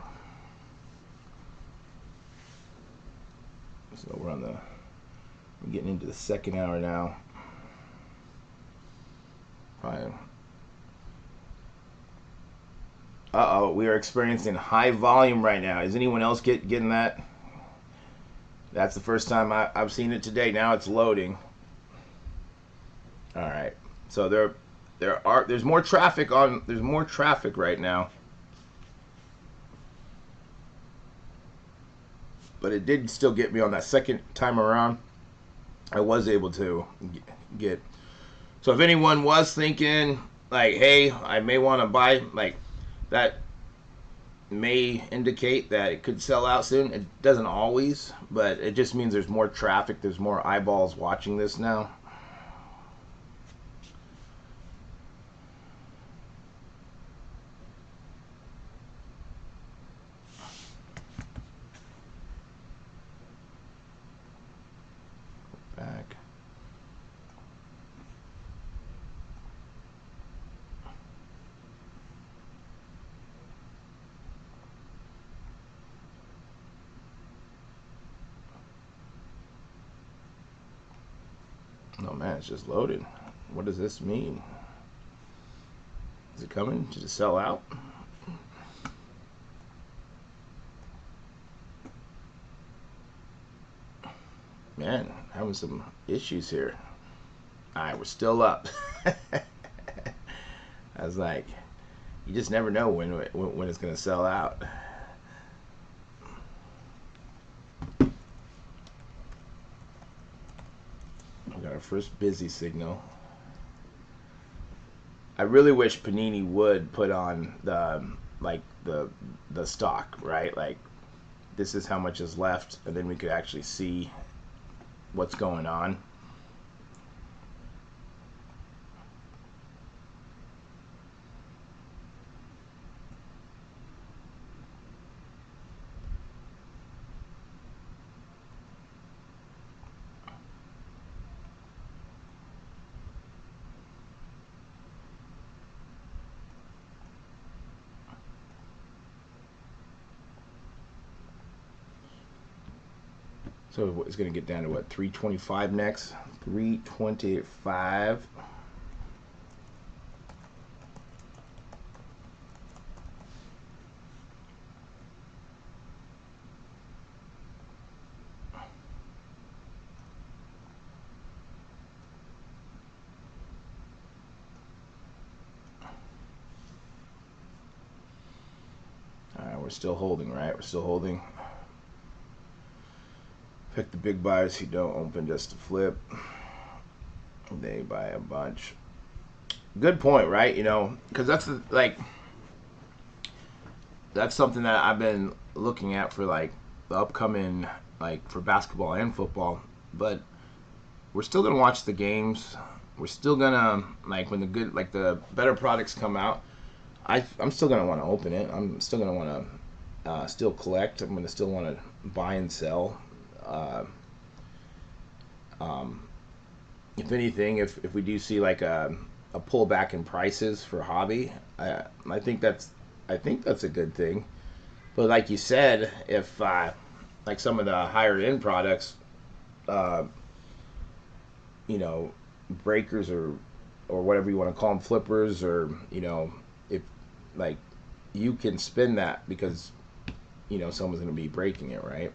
So we're getting into the second hour now. Fine. Uh-oh, we are experiencing high volume right now. Is anyone else getting that? That's the first time I've seen it today. Now it's loading. All right. So there's more traffic right now. But it did still get me on that second time around. I was able to get. So if anyone was thinking like, hey, I may want to buy like that may indicate that it could sell out soon. It doesn't always, but it just means there's more traffic, there's more eyeballs watching this now. Back. Oh man, it's just loaded. What does this mean? Is it coming to sell out? Man, having some issues here. Alright, we're still up. I was like, you just never know when it's going to sell out. We got our first busy signal. I really wish Panini would put on the stock, right? Like, this is how much is left, and then we could actually see what's going on. So it's going to get down to what, 325 next? 325. All right, we're still holding, right? We're still holding. Pick the big buyers who don't open just to flip. They buy a bunch. Good point, right? You know, because that's that's something that I've been looking at for like the upcoming, like for basketball and football. But we're still gonna watch the games. We're still gonna, like, when the better products come out, I'm still gonna want to open it. I'm still gonna want to still collect. I'm gonna still want to buy and sell. Uh, um, if anything, if we do see like a pullback in prices for hobby, I think that's a good thing. But like you said, if like some of the higher end products, uh, you know, breakers or whatever you want to call them, flippers, or you know, if like you can spin that because you know someone's going to be breaking it, right?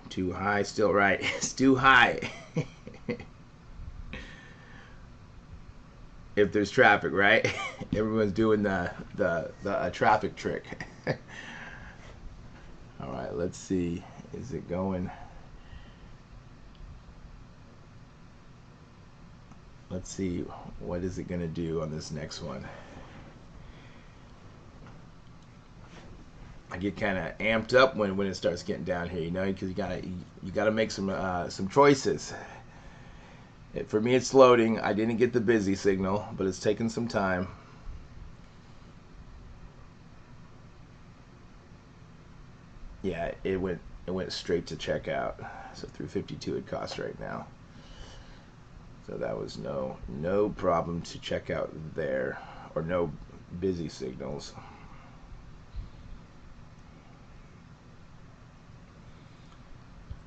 Too high, still right. It's too high. If there's traffic, right? Everyone's doing the traffic trick. All right, let's see. Is it going? Let's see. What is it going to do on this next one? I get kind of amped up when it starts getting down here, you know, because you gotta make some choices. For me, it's loading. I didn't get the busy signal, but it's taking some time. Yeah, it went straight to checkout. So 352 it costs right now. So that was no problem to check out there, or no busy signals.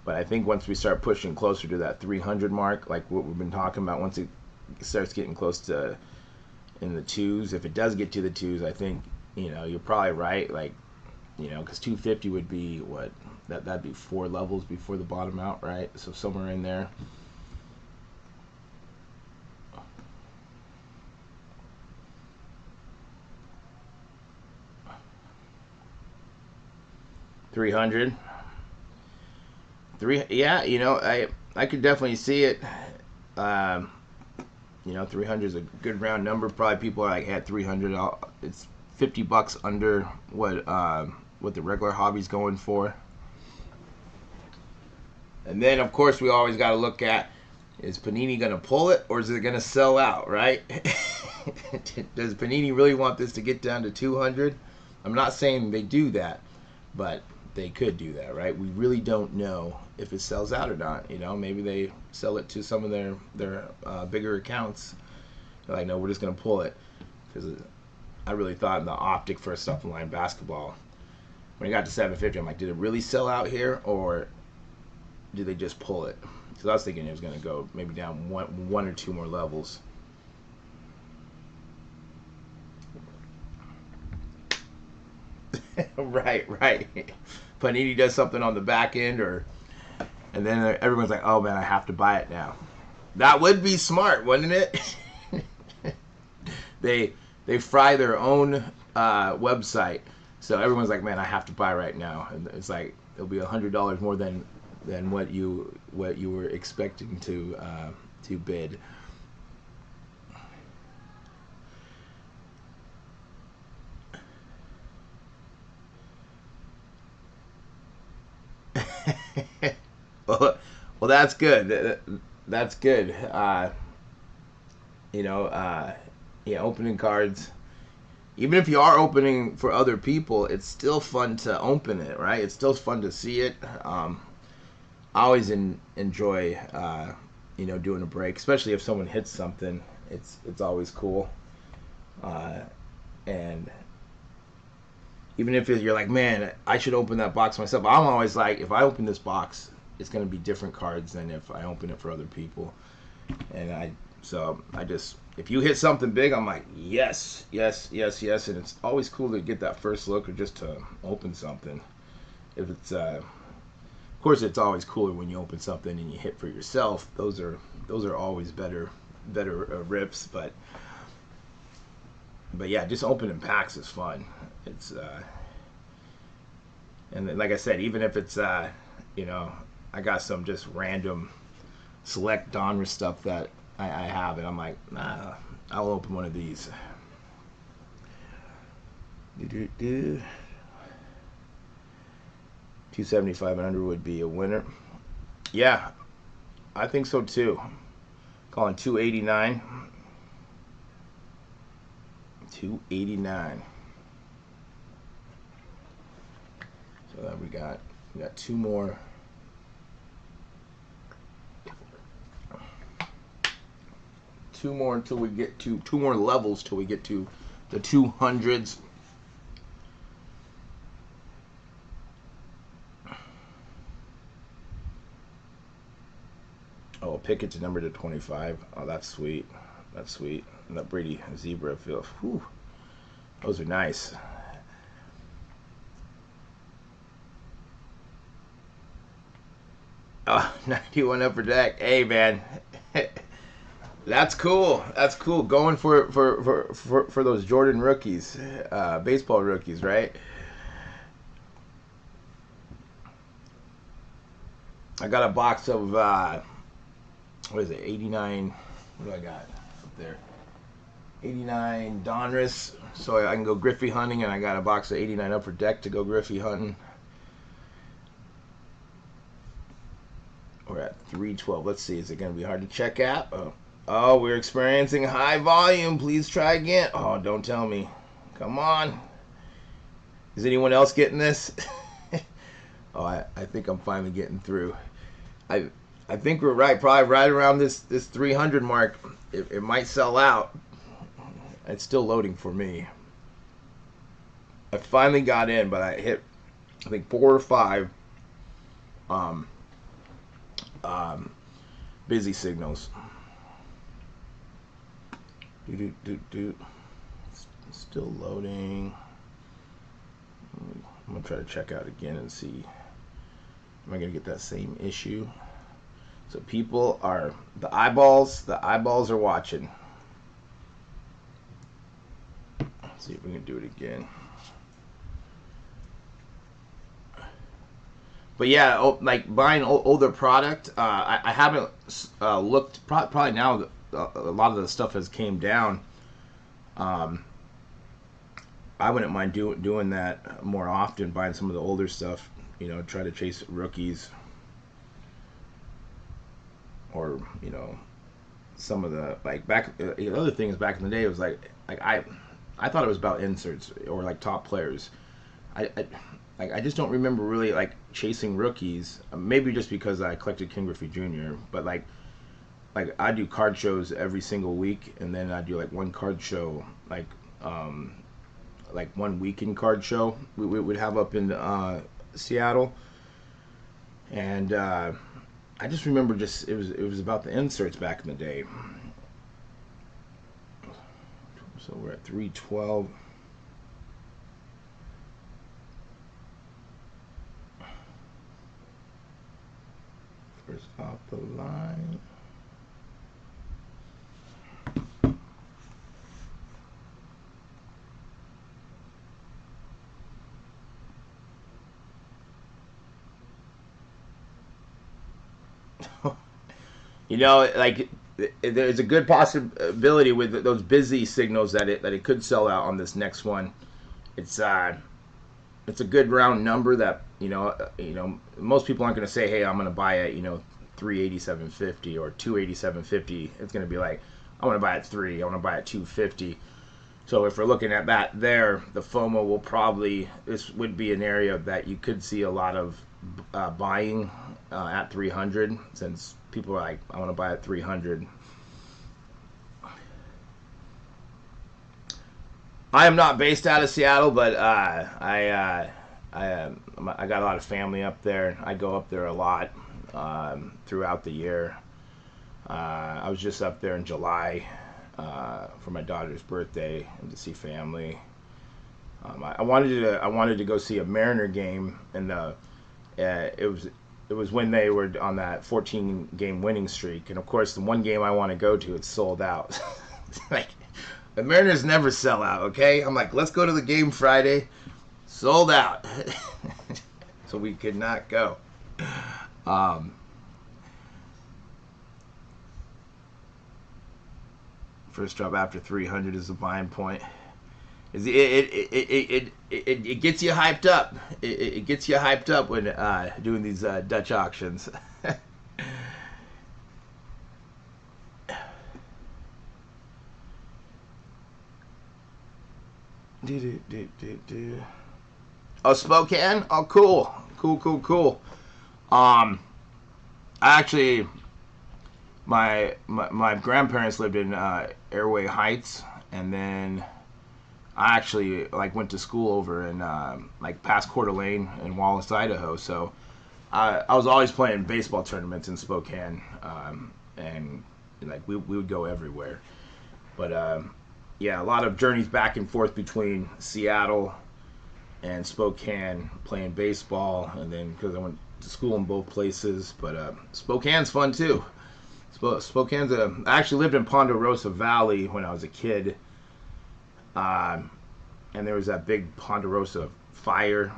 But I think once we start pushing closer to that 300 mark, like what we've been talking about, once it starts getting close to in the twos, if it does get to the twos, I think, you know, you're probably right. Like, you know, because 250 would be what, that'd be 4 levels before the bottom out, right? So somewhere in there. $300. Yeah, you know, I could definitely see it. You know, 300 is a good round number. Probably people are like, at 300, it's $50 under what the regular hobby's going for. And then, of course, we always got to look at, is Panini going to pull it or is it going to sell out, right? Does Panini really want this to get down to 200? I'm not saying they do that, but they could do that, right? We really don't know if it sells out or not. You know, maybe they sell it to some of their bigger accounts. They're like, no, we're just going to pull it. Because I really thought in the Optic for stuff line basketball, when it got to 750, I'm like, did it really sell out here or did they just pull it? Because I was thinking it was going to go maybe down one or two more levels. Right. Panini does something on the back end, and then everyone's like, oh man, I have to buy it now. That would be smart, wouldn't it? They fry their own website, so everyone's like, man, I have to buy right now. And it's like, it'll be $100 more than what you were expecting to bid. well, that's good. That's good. Yeah, opening cards. Even if you are opening for other people, it's still fun to open it, right? It's still fun to see it. I always enjoy, doing a break, especially if someone hits something. It's always cool. And even if you're like, man, I should open that box myself. I'm always like, if I open this box, it's going to be different cards than if I open it for other people. And if you hit something big, I'm like, yes. And it's always cool to get that first look or just to open something. If it's, of course, it's always cooler when you open something and you hit for yourself. Those are always better rips. But yeah, just opening packs is fun. It's and like I said, even if it's I got some just random select Donruss stuff that I have, and I'm like, nah, I'll open one of these. 275 and under would be a winner. Yeah, I think so too. Calling 289. 289. So that we got two more. Two more until we get to two more levels till we get to the 200s. Oh, Pickett's number to 25. Oh, that's sweet. That's sweet. And that Brady zebra feel. Whew. Those are nice. Oh, 91 upper deck. Hey, man. That's cool. That's cool. Going for those Jordan rookies, baseball rookies, right? I got a box of what is it? 89. What do I got up there? 89 Donruss, so I can go Griffey hunting, and I got a box of 89 upper deck to go Griffey hunting. We're at 312. Let's see. Is it going to be hard to check out? Oh, we're experiencing high volume. Please try again. Oh, don't tell me. Come on. Is anyone else getting this? Oh, I think I'm finally getting through. I think we're right. Probably right around this 300 mark. It might sell out. It's still loading for me. I finally got in, but I hit, I think, 4 or 5 busy signals. Still loading. I'm gonna try to check out again and see. Am I gonna get that same issue? So people are, the eyeballs are watching. Let's see if we can do it again. But yeah, like buying older product, I haven't looked. Probably now a lot of the stuff has came down. I wouldn't mind doing that more often, buying some of the older stuff. Try to chase rookies, or some of the like back. The other things back in the day, it was like I thought it was about inserts or like top players. I just don't remember really like chasing rookies. Maybe just because I collected King Griffey Jr. But like I do card shows every single week, and then I do like one card show like 1 weekend card show we would have up in Seattle, and I just remember it was about the inserts back in the day. So we're at 312. First off the line. Like there's a good possibility with those busy signals that it could sell out on this next one. It's a good round number that most people aren't going to say, hey, I'm going to buy it 387.50 or 287.50. It's going to be like, I want to buy it 3, I want to buy it 250. So if we're looking at that there, the FOMO will probably, this would be an area that you could see a lot of buying at 300, since people are like, I want to buy at 300. I am not based out of Seattle, but I got a lot of family up there. I go up there a lot throughout the year. I was just up there in July for my daughter's birthday and to see family. I wanted to go see a Mariner game, and it was when they were on that 14-game winning streak, and of course the one game I want to go to, it's sold out. Like, the Mariners never sell out, okay? I'm like, let's go to the game Friday. Sold out. So we could not go. First drop after 300 is the buying point. It gets you hyped up. It gets you hyped up when doing these Dutch auctions. Oh, Spokane? Oh, cool. Cool. Actually, my grandparents lived in Airway Heights, and then I actually went to school over in past Coeur d'Alene in Wallace, Idaho. So I was always playing baseball tournaments in Spokane, and we would go everywhere. But yeah, a lot of journeys back and forth between Seattle and Spokane playing baseball, and then because I went to school in both places. But Spokane's fun too. Spokane's I actually lived in Ponderosa Valley when I was a kid. And there was that big Ponderosa fire.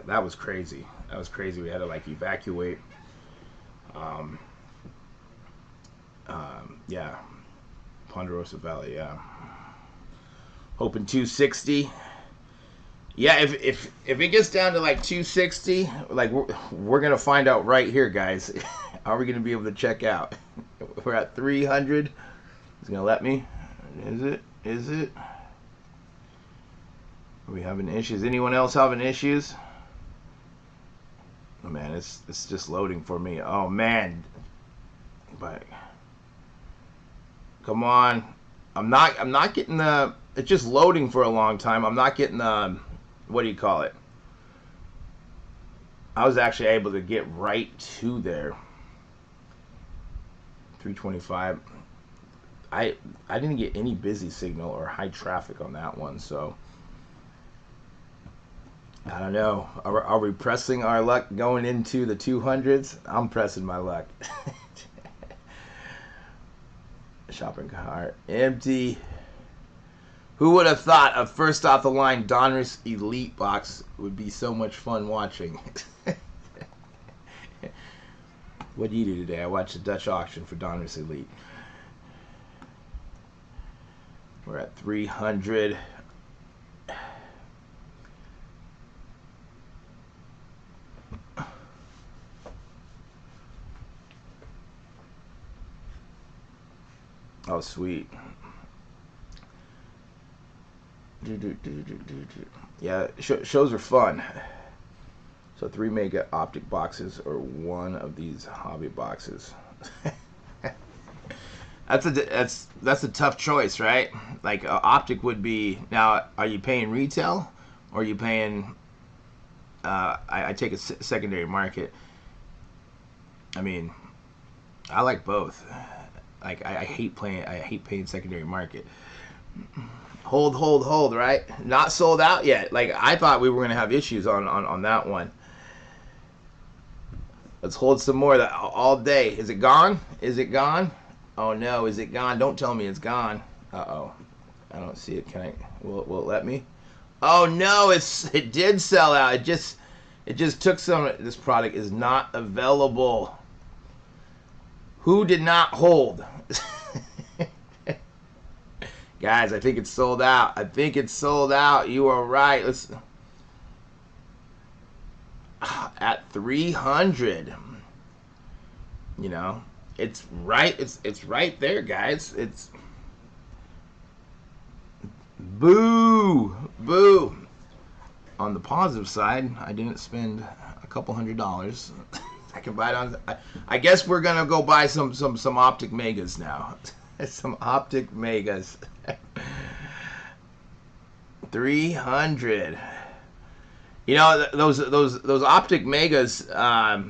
That was crazy. That was crazy. We had to evacuate. Yeah, Ponderosa Valley. Yeah, hoping 260. Yeah, if it gets down to 260, we're gonna find out right here, guys. Are we gonna be able to check out? We're at 300. He's gonna let me. Is it? Are we having issues? Anyone else having issues? Oh man, it's just loading for me. Oh man. But come on. I'm not getting the, it's just loading for a long time. I'm not getting the, what do you call it? I was actually able to get right to there. 325. I didn't get any busy signal or high traffic on that one, so I don't know. Are we pressing our luck going into the 200s? I'm pressing my luck. Shopping cart empty. Who would have thought a first off the line Donruss Elite box would be so much fun watching? What did you do today? I watched the Dutch auction for Donruss Elite. We're at 300. Oh, sweet. Yeah, shows are fun. So 3 mega Optic boxes or 1 of these hobby boxes. That's a tough choice, right? Like Optic would be, now are you paying retail or are you paying I take a secondary market. I mean, I like both. Like I hate paying secondary market. Hold, right? Not sold out yet. Like I thought we were gonna have issues on that one. Let's hold some more that all day. Is it gone? Is it gone? Oh no, is it gone? Don't tell me it's gone. Uh-oh. I don't see it. Can I will it let me? Oh no, it did sell out. It just took some. This product is not available. Who did not hold? Guys, I think it's sold out. I think it's sold out. You are right. Let's at 300. You know, it's right. It's right there, guys. It's boo. On the positive side, I didn't spend a couple $100. I can buy it on. I guess we're gonna go buy some Optic Megas now. Some Optic Megas. 300. You know, those Optic Megas. I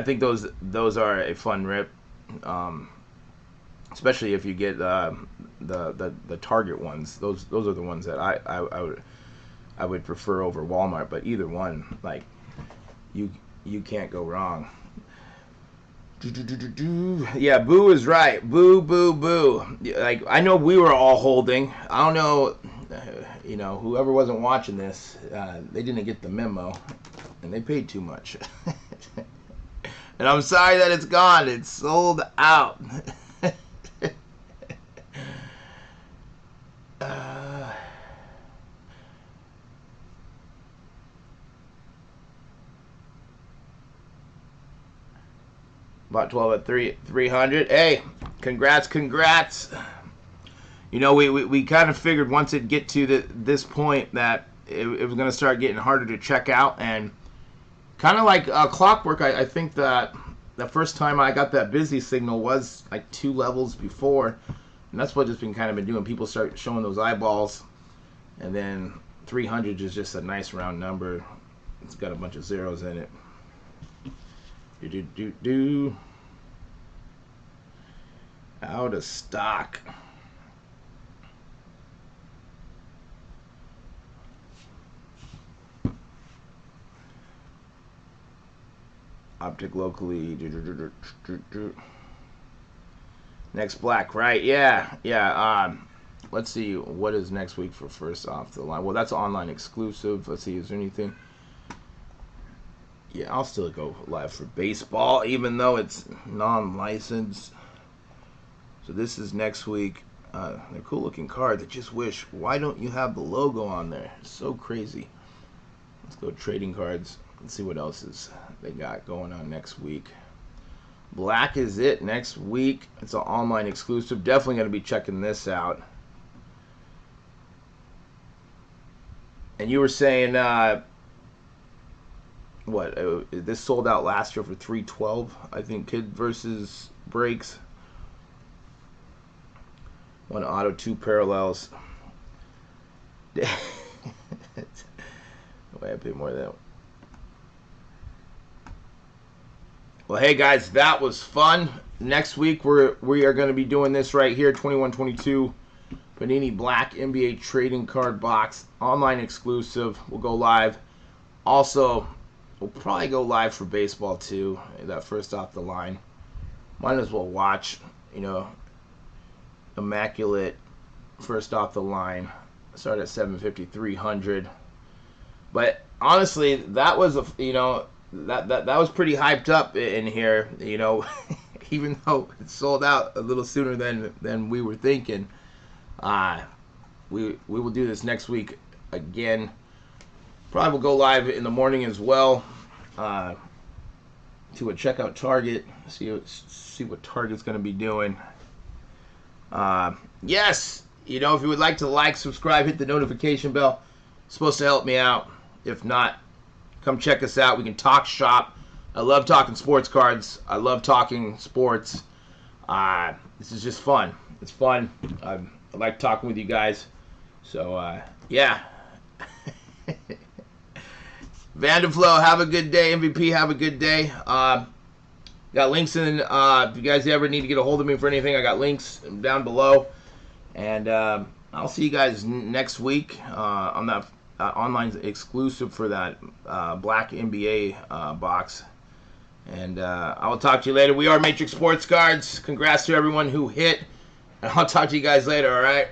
think those are a fun rip, especially if you get the Target ones. Those are the ones that I would prefer over Walmart. But either one, like you can't go wrong. Yeah, Boo is right. Boo. Like I know we were all holding. I don't know, you know, whoever wasn't watching this, they didn't get the memo, and they paid too much. And I'm sorry that it's gone. It's sold out. About 12 at 300. Hey, congrats. You know, we kind of figured once it get to this point that it was going to start getting harder to check out. And kind of like clockwork, I think that the first time I got that busy signal was like 2 levels before. And that's what just been kind of been doing. People start showing those eyeballs. And then 300 is just a nice round number. It's got a bunch of zeros in it. Out of stock. Optic locally. Next black, right? Yeah. Let's see what is next week for first off the line. Well, that's online exclusive. Let's see, is there anything? Yeah, I'll still go live for baseball, even though it's non-licensed. So this is next week. They're cool looking cards. I just wish, why don't you have the logo on there? It's so crazy. Let's go trading cards. Let's see what else is they got going on next week. Black is it next week. It's an online exclusive. Definitely going to be checking this out. And you were saying, this sold out last year for $312. I think Kid versus Breaks. 1 auto, 2 parallels. The way I pay more than that. Well, hey guys, that was fun. Next week we are going to be doing this right here, 21-22 Panini Black NBA Trading Card Box, online exclusive. We'll go live. Also, we'll probably go live for baseball too. That first off the line. Might as well watch, you know, immaculate first off the line. Start at 750, 300. But honestly, that was that was pretty hyped up in here, you know. Even though it sold out a little sooner than we were thinking. We will do this next week again. Probably will go live in the morning as well. To a checkout Target. See what Target's going to be doing. Yes, you know, if you would like to like, subscribe, hit the notification bell. It's supposed to help me out. If not, come check us out. We can talk shop. I love talking sports cards. I love talking sports. This is just fun. It's fun. I like talking with you guys. So, yeah. Vanderflow, have a good day. MVP, have a good day. Got links in. If you guys ever need to get a hold of me for anything, I got links down below. And I'll see you guys next week on that online exclusive for that Black NBA box. And I will talk to you later. We are Matrix Sports Cards. Congrats to everyone who hit. And I'll talk to you guys later, all right?